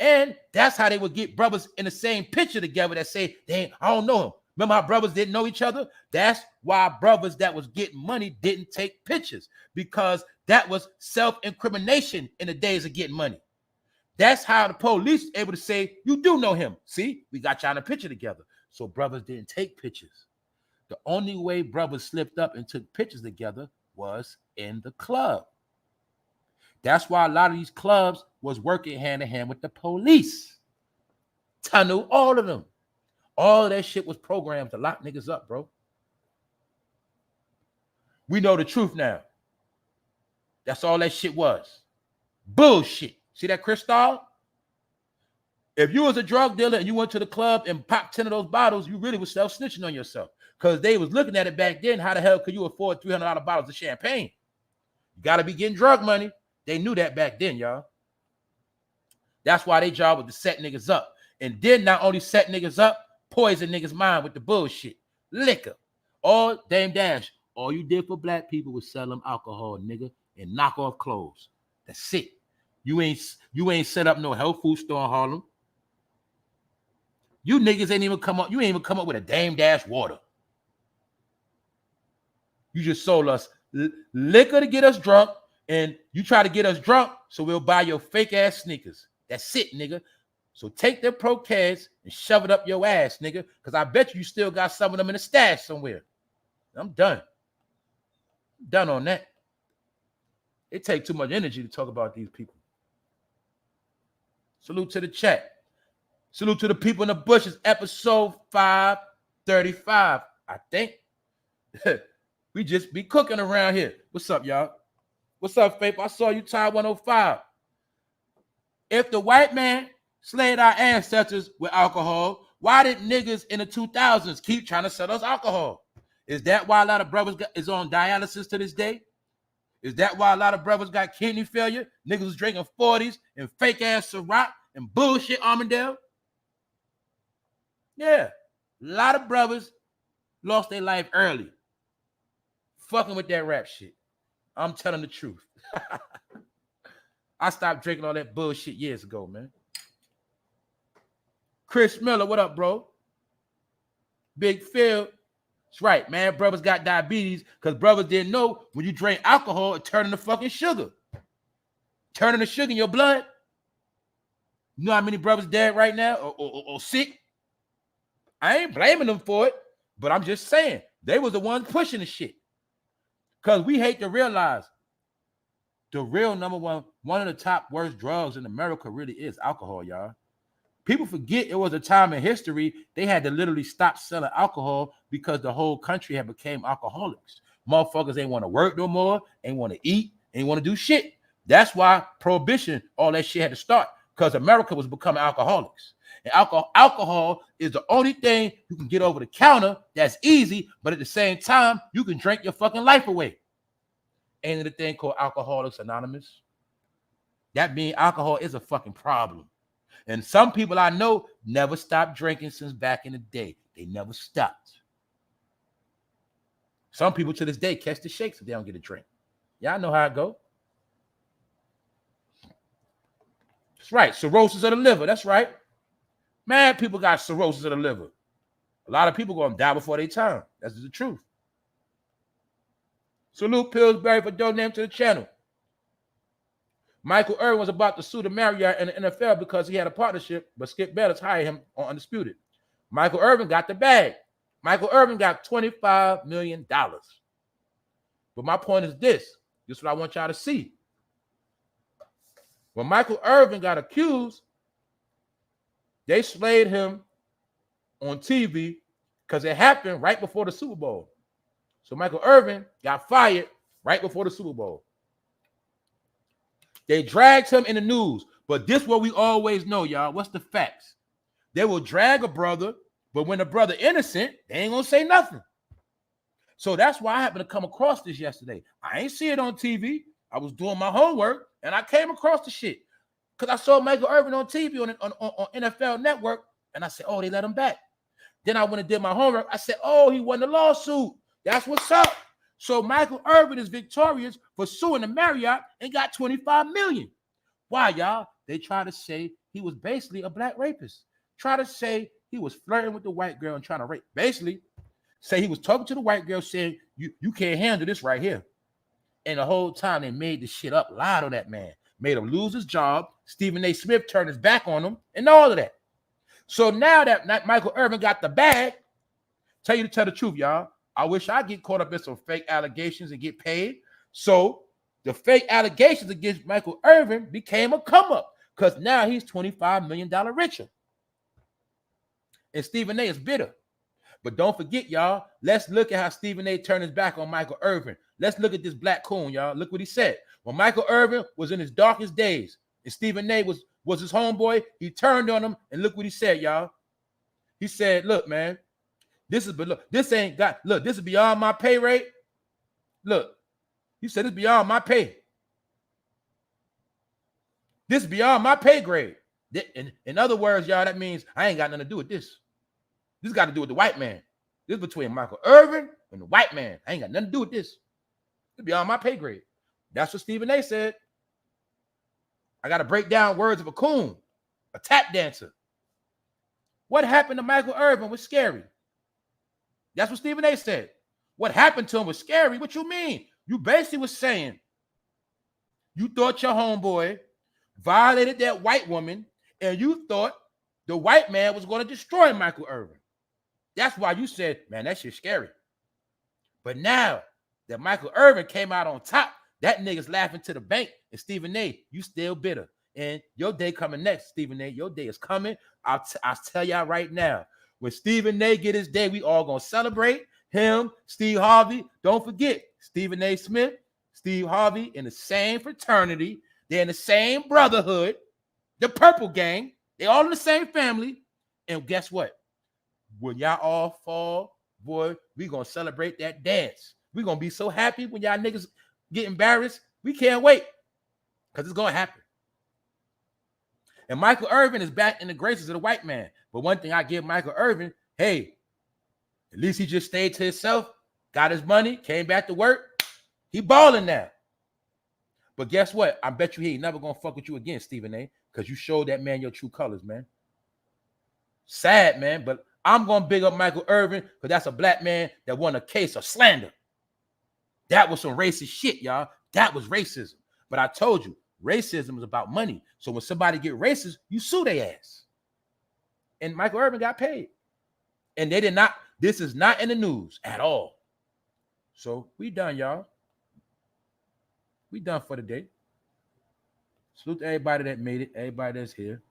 And that's how they would get brothers in the same picture together that say, dang, I don't know him. Remember how brothers didn't know each other? That's why brothers that was getting money didn't take pictures, because that was self-incrimination in the days of getting money. That's how the police were able to say, you do know him. See, we got y'all in a picture together. So brothers didn't take pictures. The only way brothers slipped up and took pictures together was in the club. That's why a lot of these clubs was working hand in hand with the police. Tunnel, all of them. All of that shit was programmed to lock niggas up, bro. We know the truth now. That's all that shit was. Bullshit. See that Cristal? If you was a drug dealer and you went to the club and popped 10 of those bottles, you really was self-snitching on yourself, because they was looking at it back then. How the hell could you afford $300 bottles of champagne? You got to be getting drug money. They knew that back then, y'all. That's why their job was to set niggas up. And then not only set niggas up, poison niggas' mind with the bullshit. Liquor. All damedash. All you did for black people was sell them alcohol, nigga, and knock off clothes. That's it. You ain't set up no health food store in Harlem. You niggas ain't even come up. You ain't even come up with a damedash water. You just sold us liquor to get us drunk, and you try to get us drunk so we'll buy your fake ass sneakers. That's it, nigga. So take their pro-cads and shove it up your ass, nigga, because I bet you still got some of them in a stash somewhere. I'm done. I'm done on that. It takes too much energy to talk about these people. Salute to the chat. Salute to the people in the bushes. Episode 535, I think. We just be cooking around here. What's up, y'all? What's up, Faith? I saw you, Ty 105. If the white man slayed our ancestors with alcohol, why did niggas in the 2000s keep trying to sell us alcohol? Is that why a lot of brothers is on dialysis to this day? Is that why a lot of brothers got kidney failure? Niggas was drinking 40s and fake-ass Ciroc and bullshit Armandale? Yeah. A lot of brothers lost their life early. Fucking with that rap shit. I'm telling the truth. I stopped drinking all that bullshit years ago, man. Chris Miller, what up, bro? Big Phil. That's right, man. Brothers got diabetes because brothers didn't know when you drink alcohol, it turned into fucking sugar. Turning the sugar in your blood. You know how many brothers dead right now or sick? I ain't blaming them for it, but I'm just saying they was the ones pushing the shit. Because we hate to realize the real number one of the top worst drugs in America really is alcohol, y'all. People forget it was a time in history they had to literally stop selling alcohol because the whole country had became alcoholics. Motherfuckers ain't want to work no more, ain't want to eat, ain't want to do shit. That's why prohibition, all that shit had to start, because America was becoming alcoholics. And alcohol is the only thing you can get over the counter that's easy, but at the same time, you can drink your fucking life away. Ain't it a thing called Alcoholics Anonymous? That means alcohol is a fucking problem. And some people I know never stopped drinking since back in the day. They never stopped. Some people to this day catch the shakes if they don't get a drink. Y'all know how it go. That's right. Cirrhosis of the liver. That's right. Man, people got cirrhosis of the liver. A lot of people going to die before their time. That's the truth. Salute Pillsbury for donating to the channel. Michael Irvin was about to sue the Marriott and the NFL because he had a partnership, but Skip Bayless hired him on Undisputed. Michael Irvin got the bag. Michael Irvin got $25 million. But my point is this. This is what I want y'all to see. When Michael Irvin got accused, they slayed him on TV because it happened right before the Super Bowl. So Michael Irvin got fired right before the Super Bowl. They dragged him in the news, but this is what we always know, y'all. What's the facts? They will drag a brother, but when the brother innocent, they ain't gonna say nothing. So that's why I happened to come across this yesterday. I ain't see it on TV. I was doing my homework, and I came across the shit because I saw Michael Irvin on TV on NFL Network, and I said, oh, they let him back. Then I went and did my homework. I said, oh, he won the lawsuit. That's what's up. So Michael Irvin is victorious for suing the Marriott and got $25 million. Why, y'all? They try to say he was basically a black rapist. Try to say he was flirting with the white girl and trying to rape. Basically, say he was talking to the white girl saying, you can't handle this right here. And the whole time they made the shit up, lied on that man, made him lose his job. Stephen A. Smith turned his back on him and all of that. So now that Michael Irvin got the bag, tell the truth, y'all. I wish I get caught up in some fake allegations and get paid. So the fake allegations against Michael Irvin became a come up because now he's $25 million richer. And Stephen A is bitter. But don't forget, y'all, let's look at how Stephen A turned his back on Michael Irvin. Let's look at this black coon, y'all. Look what he said. When Michael Irvin was in his darkest days and Stephen A was his homeboy, he turned on him and look what he said, y'all. He said, look, man, this is beyond my pay rate. Look, he said it's beyond my pay. This is beyond my pay grade. In other words, y'all, that means I ain't got nothing to do with this. This got to do with the white man. This is between Michael Irvin and the white man. I ain't got nothing to do with this. It's beyond my pay grade. That's what Stephen A said. I got to break down words of a coon, a tap dancer. What happened to Michael Irvin was scary. That's what Stephen A said. What happened to him was scary. What you mean? You basically was saying you thought your homeboy violated that white woman and you thought the white man was going to destroy Michael Irvin. That's why you said, man, that shit's scary. But now that Michael Irvin came out on top, that nigga's laughing to the bank. And Stephen A, you still bitter. And your day coming next, Stephen A. Your day is coming. I'll tell y'all right now. When Stephen A get his day, we all gonna celebrate him, Steve Harvey. Don't forget, Stephen A. Smith, Steve Harvey in the same fraternity. They're in the same brotherhood, the Purple Gang. They all in the same family. And guess what? When y'all all fall, boy, we gonna celebrate that dance. We gonna be so happy when y'all niggas get embarrassed. We can't wait because it's gonna happen. And Michael Irvin is back in the graces of the white man. But one thing I give Michael Irvin, hey, at least he just stayed to himself, got his money, came back to work. He balling now. But guess what? I bet you he ain't never going to fuck with you again, Stephen A, because you showed that man your true colors, man. Sad, man, but I'm going to big up Michael Irvin because that's a black man that won a case of slander. That was some racist shit, y'all. That was racism. But I told you, racism is about money. So when somebody get racist, you sue their ass. And Michael Irvin got paid. And they did not, this is not in the news at all. So we done, y'all. We done for the day. Salute to everybody that made it, everybody that's here.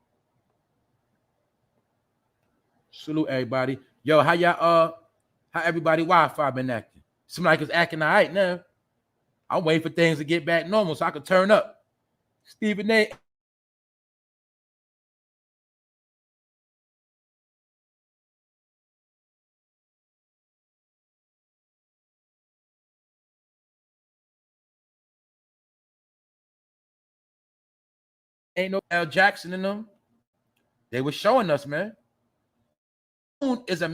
Salute everybody. Yo, how everybody Wi-Fi been acting? Seems like it's acting all right now. I'm waiting for things to get back normal so I can turn up. Stephen A. Ain't no L. Jackson in them. They were showing us, man. Is a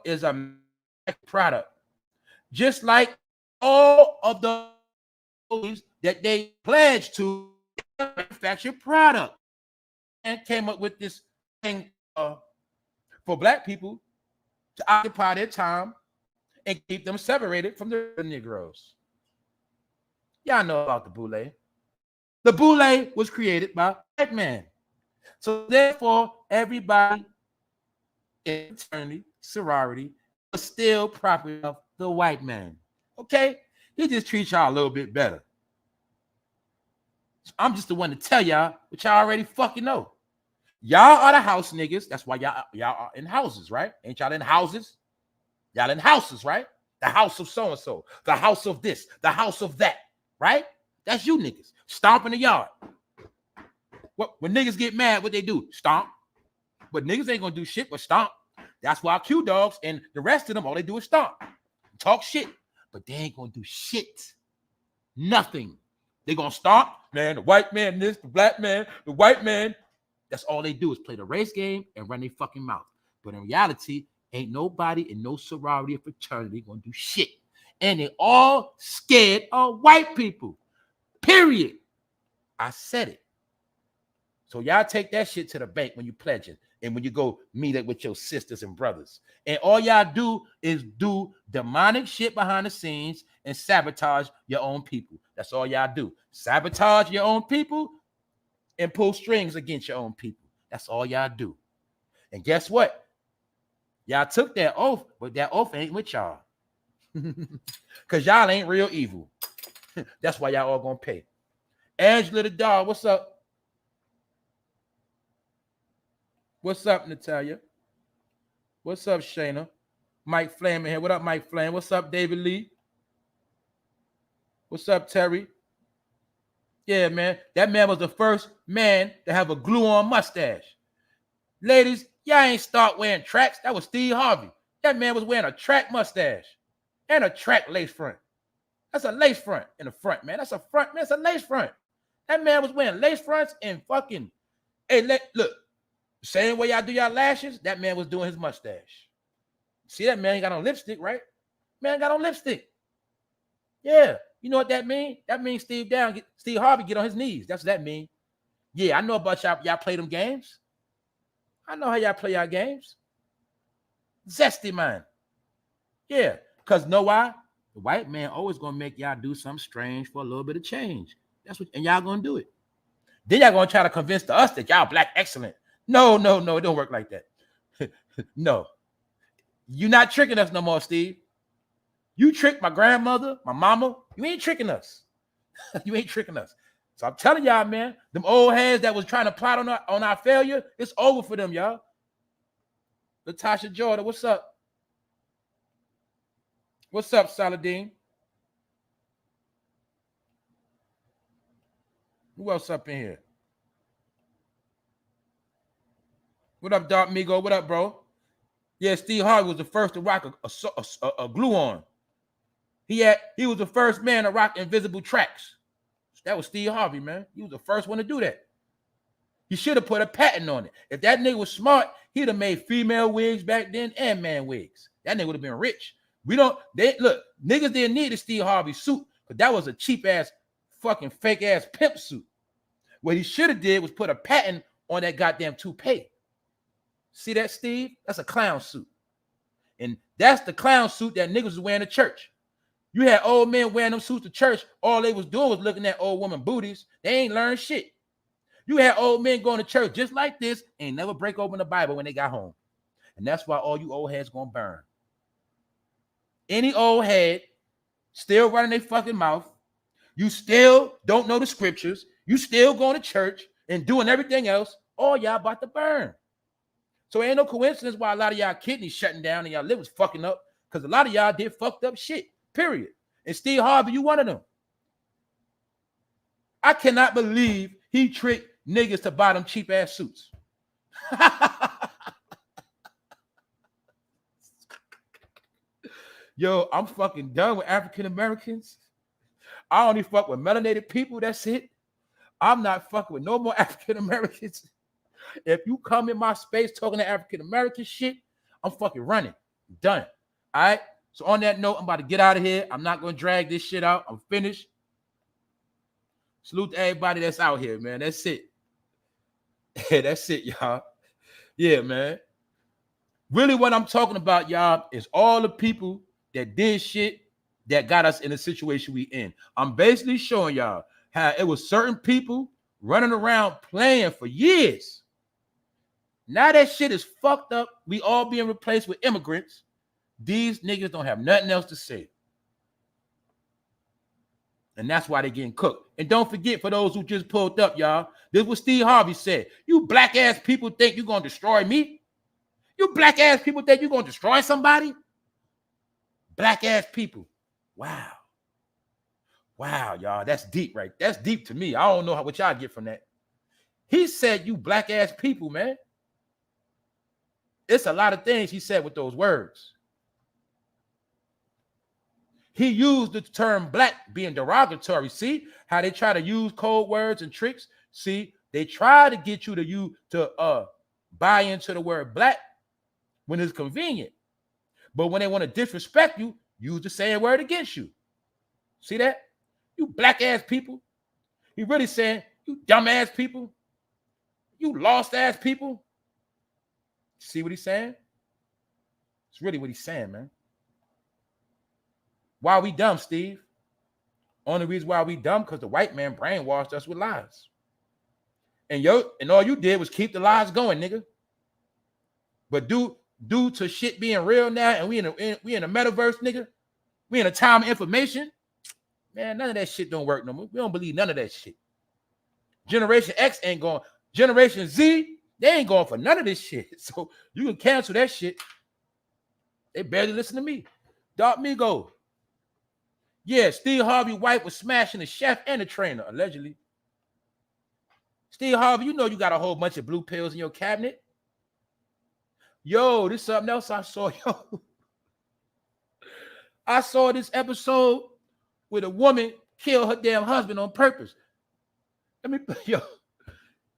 is a product, just like all of those that they pledged to manufacture product, and came up with this thing for black people to occupy their time and keep them separated from the Negroes. Y'all know about the boule. The boule was created by a white man. So therefore, everybody in fraternity, sorority, was still property of the white man. Okay? He just treats y'all a little bit better. So I'm just the one to tell y'all what y'all already fucking know. Y'all are the house niggas. That's why y'all are in houses, right? Ain't y'all in houses? Y'all in houses, right? The house of so-and-so, the house of this, the house of that, right? That's you niggas. Stomp in the yard. When niggas get mad, what they do? Stomp. But niggas ain't gonna do shit but stomp. That's why Q dogs and the rest of them, all they do is stomp. Talk shit. But they ain't gonna do shit. Nothing. They gonna stomp, man, the white man this, the black man, the white man. That's all they do is play the race game and run their fucking mouth. But in reality, ain't nobody in no sorority or fraternity gonna do shit. And they all scared of white people. Period. I said it. So y'all take that shit to the bank when you pledging and when you go meet up with your sisters and brothers. And all y'all do is do demonic shit behind the scenes and sabotage your own people. That's all y'all do. Sabotage your own people and pull strings against your own people. That's all y'all do. And guess what? Y'all took that oath, but that oath ain't with y'all. Because y'all ain't real evil. That's why y'all all gonna pay. Angela the dog, what's up? What's up, Natalia? What's up, Shayna? Mike Flame in here. What up, Mike Flame? What's up, David Lee? What's up, Terry? Yeah, man. That man was the first man to have a glue-on mustache. Ladies, y'all ain't start wearing tracks. That was Steve Harvey. That man was wearing a track mustache and a track lace front. That's a lace front in the front, man. That's a front, man. That's a lace front. That man was wearing lace fronts and fucking... Hey, look. Same way y'all do y'all lashes, that man was doing his mustache. See, that man ain't got on lipstick, right? Man got on lipstick. Yeah. You know what that means? That means Steve Harvey get on his knees. That's what that means. Yeah, I know about y'all. Y'all play them games. I know how y'all play y'all games. Zesty, man. Yeah. Because know why? The white man always going to make y'all do something strange for a little bit of change. That's what, and y'all going to do it. Then y'all going to try to convince us that y'all black excellent. No, it don't work like that. No. You're not tricking us no more, Steve. You tricked my grandmother, my mama. You ain't tricking us. You ain't tricking us. So I'm telling y'all, man, them old heads that was trying to plot on our failure, it's over for them, y'all. Latasha Jordan, what's up? What's up, Saladin? Who else up in here? What up, Dark Migo? What up, bro? Yeah, Steve Harvey was the first to rock a glue-on. He was the first man to rock invisible tracks. That was Steve Harvey, man. He was the first one to do that. He should have put a patent on it. If that nigga was smart, he'd have made female wigs back then and man wigs. That nigga would have been rich. Look, niggas didn't need a Steve Harvey suit, but that was a cheap ass, fucking fake ass pimp suit. What he should have did was put a patent on that goddamn toupee. See that, Steve? That's a clown suit. And that's the clown suit that niggas was wearing to church. You had old men wearing them suits to church. All they was doing was looking at old woman booties. They ain't learned shit. You had old men going to church just like this and never break open the Bible when they got home. And that's why all you old heads gonna burn. Any old head still running their fucking mouth. You still don't know the scriptures. You still going to church and doing everything else. All y'all about to burn. So ain't no coincidence why a lot of y'all kidneys shutting down and y'all livers fucking up, because a lot of y'all did fucked up shit, period. And Steve Harvey, you one of them. I cannot believe he tricked niggas to buy them cheap ass suits. Yo, I'm fucking done with African Americans. I only fuck with melanated people. That's it. I'm not fucking with no more African Americans. If you come in my space talking to African American shit, I'm fucking running. Done. All right. So on that note, I'm about to get out of here. I'm not gonna drag this shit out. I'm finished. Salute to everybody that's out here, man. That's it. That's it, y'all. Yeah, man. Really, what I'm talking about, y'all, is all the people that did shit that got us in the situation we in. I'm basically showing y'all how it was certain people running around playing for years. Now that shit is fucked up. We all being replaced with immigrants. These niggas don't have nothing else to say. And that's why they getting cooked. And don't forget, for those who just pulled up, y'all, this is what Steve Harvey said. You black ass people think you're going to destroy me? You black ass people think you're going to destroy somebody? Black ass people. Wow. Wow, y'all. That's deep, right? That's deep to me. I don't know what y'all get from that. He said, you black ass people, man. It's a lot of things he said with those words. He used the term black being derogatory. See how they try to use code words and tricks? See, they try to get you to buy into the word black when it's convenient. But when they want to disrespect you, use the same word against you. See that? You black ass people. He really saying, you dumb ass people. You lost ass people. See what he's saying? It's really what he's saying, man. Why we dumb, Steve? Only reason why we dumb because the white man brainwashed us with lies. And all you did was keep the lies going, nigga. But due to shit being real now, and we in a metaverse, nigga, we in a time of information, man, none of that shit don't work no more. We don't believe none of that shit. Generation X ain't going. Generation Z, they ain't going for none of this shit. So you can cancel that shit. They barely listen to me. Dark Migo. Yeah, Steve Harvey wife was smashing the chef and the trainer, allegedly. Steve Harvey, you know you got a whole bunch of blue pills in your cabinet. Yo, this is something else I saw. Yo, I saw this episode where a woman killed her damn husband on purpose.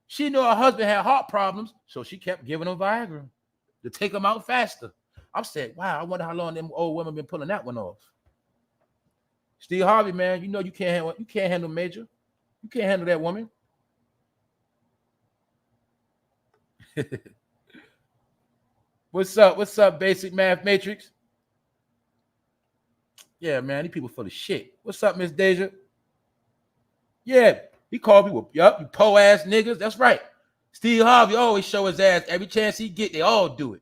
She knew her husband had heart problems, so she kept giving him Viagra to take him out faster. I'm saying, wow, I wonder how long them old women been pulling that one off. Steve Harvey, man, you know you can't handle Major. You can't handle that woman. What's up, Basic Math Matrix? Yeah, man, these people full of shit. What's up, Miss Deja? Yeah, he called me with, yup, you po-ass niggas. That's right. Steve Harvey always show his ass every chance he get. They all do it.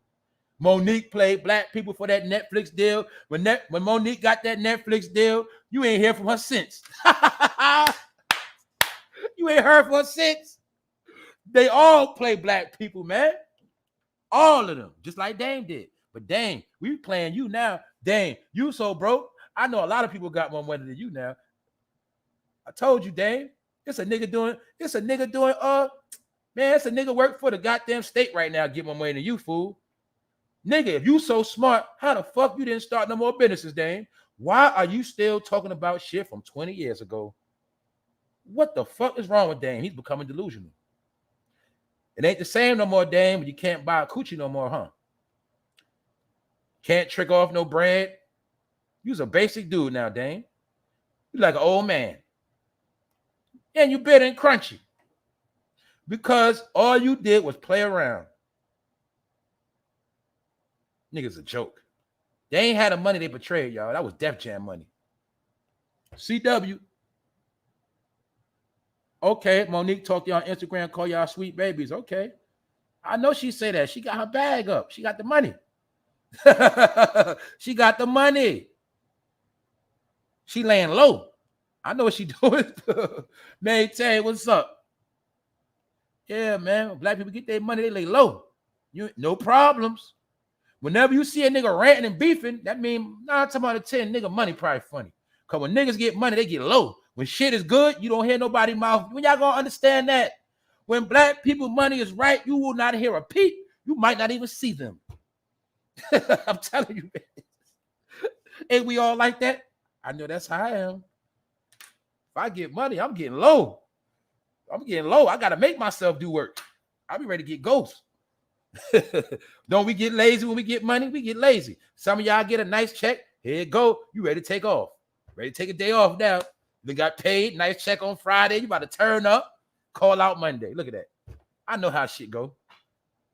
Monique played black people for that Netflix deal. When Monique got that Netflix deal, you ain't hear from her since. You ain't heard from her since. They all play black people, man. All of them, just like Dame did. But Dame, we playing you now. Dame, you so broke. I know a lot of people got more money than you now. I told you, Dame. It's a nigga doing, man, it's a nigga work for the goddamn state right now, get more money than you, fool. Nigga, if you so smart, how the fuck you didn't start no more businesses, Dame? Why are you still talking about shit from 20 years ago? What the fuck is wrong with Dame? He's becoming delusional. It ain't the same no more, Dame, but you can't buy a coochie no more, huh? Can't trick off no bread. You's a basic dude now, Dame. You like an old man. And you bitter and crunchy. Because all you did was play around. Niggas a joke. They ain't had the money they betrayed, y'all. That was Def Jam money. CW. Okay, Monique talked to y'all on Instagram, call y'all sweet babies. Okay. I know she say that. She got her bag up. She got the money. She got the money. She laying low. I know what she doing. Man, Tay, what's up? Yeah, man. When black people get their money, they lay low. No problems. Whenever you see a nigga ranting and beefing, that means 9 times out of 10, nigga money probably funny. Because when niggas get money, they get low. When shit is good, you don't hear nobody's mouth. When y'all gonna understand that? When black people money is right, you will not hear a peep. You might not even see them. I'm telling you, man. Ain't we all like that? I know that's how I am. If I get money, I'm getting low. I'm getting low. I got to make myself do work. I'll be ready to get ghosts. Don't we get lazy when we get money? We get lazy. Some of y'all get a nice check. Here you go. You ready to take off. Ready to take a day off now. You got paid. Nice check on Friday. You about to turn up. Call out Monday. Look at that. I know how shit go.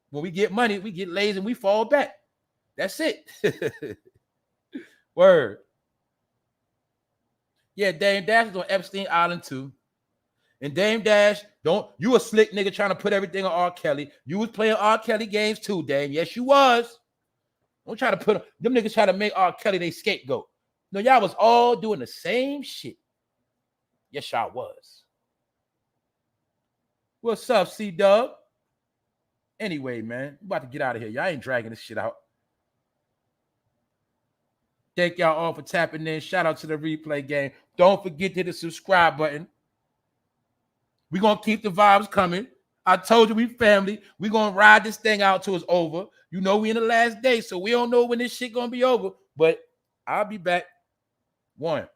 When we get money, we get lazy and we fall back. That's it. Word. Yeah, Dame Dash is on Epstein Island too. And Dame Dash, you a slick nigga trying to put everything on R. Kelly. You was playing R. Kelly games too, Dame. Yes, you was. Don't try to put them niggas try to make R. Kelly their scapegoat. No, y'all was all doing the same shit. Yes, y'all was. What's up, C-Dub? Anyway, man, we about to get out of here. Y'all ain't dragging this shit out. Thank y'all all for tapping in. Shout out to the replay game. Don't forget to hit the subscribe button. We're going to keep the vibes coming. I told you we family. We're going to ride this thing out till it's over. You know we in the last day, so we don't know when this shit going to be over. But I'll be back. One.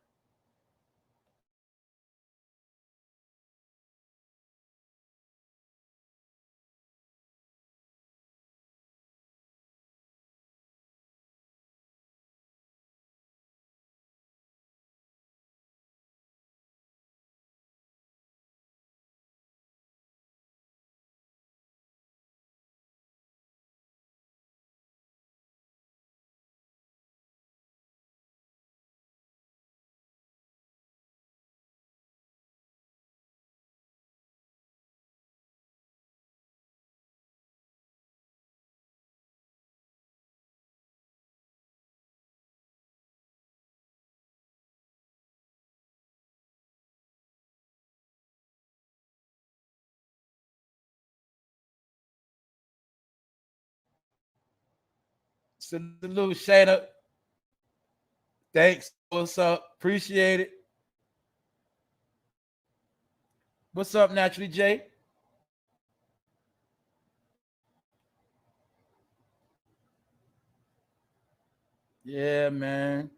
Salute, Shayna. Thanks. What's up? Appreciate it. What's up, Naturally Jay? Yeah, man.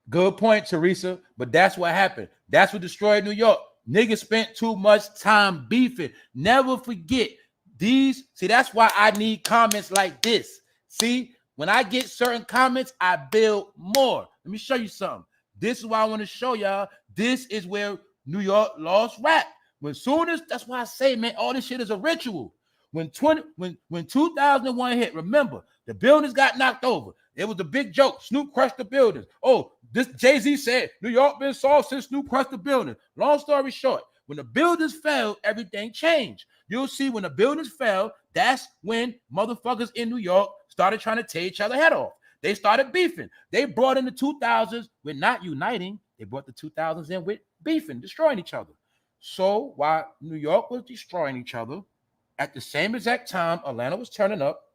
Good point, Teresa. But that's what happened. That's what destroyed New York. Niggas spent too much time beefing. Never forget these. See, that's why I need comments like this. See, when I get certain comments, I build more. Let me show you something. This is why I want to show y'all. This is where New York lost rap. When soon as that's why I say, man, all this shit is a ritual. When 2001 hit, remember the buildings got knocked over. It was a big joke. Snoop crushed the buildings. Oh, this Jay-Z said New York been soft since Snoop crushed the building. Long story short, when the buildings fell, everything changed. You'll see when the buildings fell, that's when motherfuckers in New York started trying to tear each other head off. They started beefing. They brought in the 2000s with not uniting. They brought the 2000s in with beefing, destroying each other. So while New York was destroying each other, at the same exact time, Atlanta was turning up.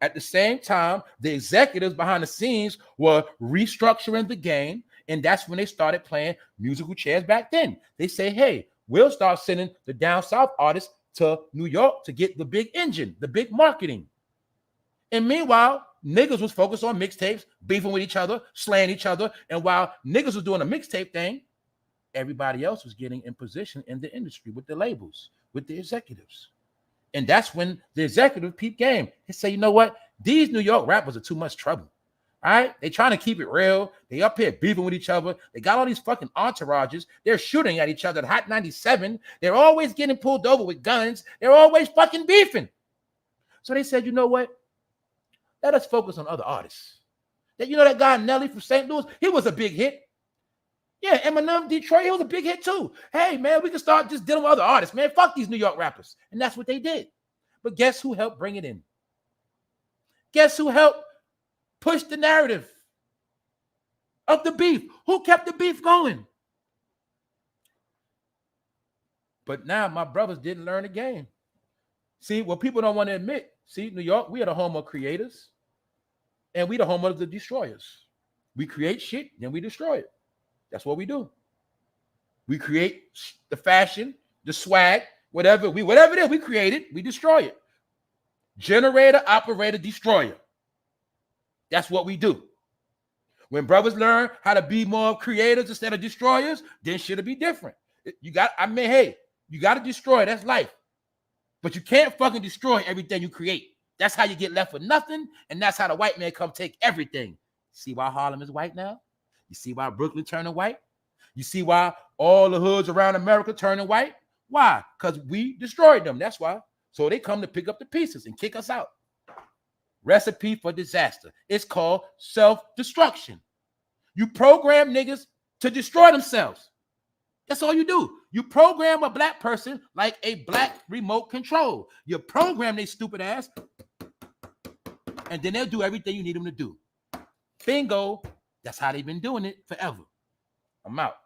At the same time, the executives behind the scenes were restructuring the game, and that's when they started playing musical chairs back then. They say, hey, we'll start sending the down south artists to New York to get the big engine, the big marketing. And meanwhile, niggas was focused on mixtapes, beefing with each other, slaying each other. And while niggas was doing a mixtape thing, everybody else was getting in position in the industry with the labels, with the executives. And that's when the executive peep game. They say, you know what? These New York rappers are too much trouble. All right? They trying to keep it real. They up here beefing with each other. They got all these fucking entourages. They're shooting at each other at Hot 97. They're always getting pulled over with guns. They're always fucking beefing. So they said, you know what? Let us focus on other artists. You know that guy Nelly from St. Louis? He was a big hit. Yeah, Eminem, Detroit, he was a big hit too. Hey, man, we can start just dealing with other artists, man. Fuck these New York rappers. And that's what they did. But guess who helped bring it in? Guess who helped push the narrative of the beef? Who kept the beef going? But now my brothers didn't learn the game. See, what people don't want to admit, see, New York, we are the home of creators. And we the home of the destroyers. We create shit, then we destroy it. That's what we do. We create the fashion, the swag, whatever it is, we create it, we destroy it. Generator, operator, destroyer. That's what we do. When brothers learn how to be more creators instead of destroyers, then shit'll be different. You got to destroy. That's life. But you can't fucking destroy everything you create. That's how you get left with nothing, and that's how the white man come take everything. See why Harlem is white now? You see why Brooklyn turning white? You see why all the hoods around America turning white? Why? Because we destroyed them. That's why. So they come to pick up the pieces and kick us out. Recipe for disaster. It's called self-destruction. You program niggas to destroy themselves. That's all you do. You program a black person like a black remote control. You program their stupid ass, and then they'll do everything you need them to do. Bingo. That's how they've been doing it forever. I'm out.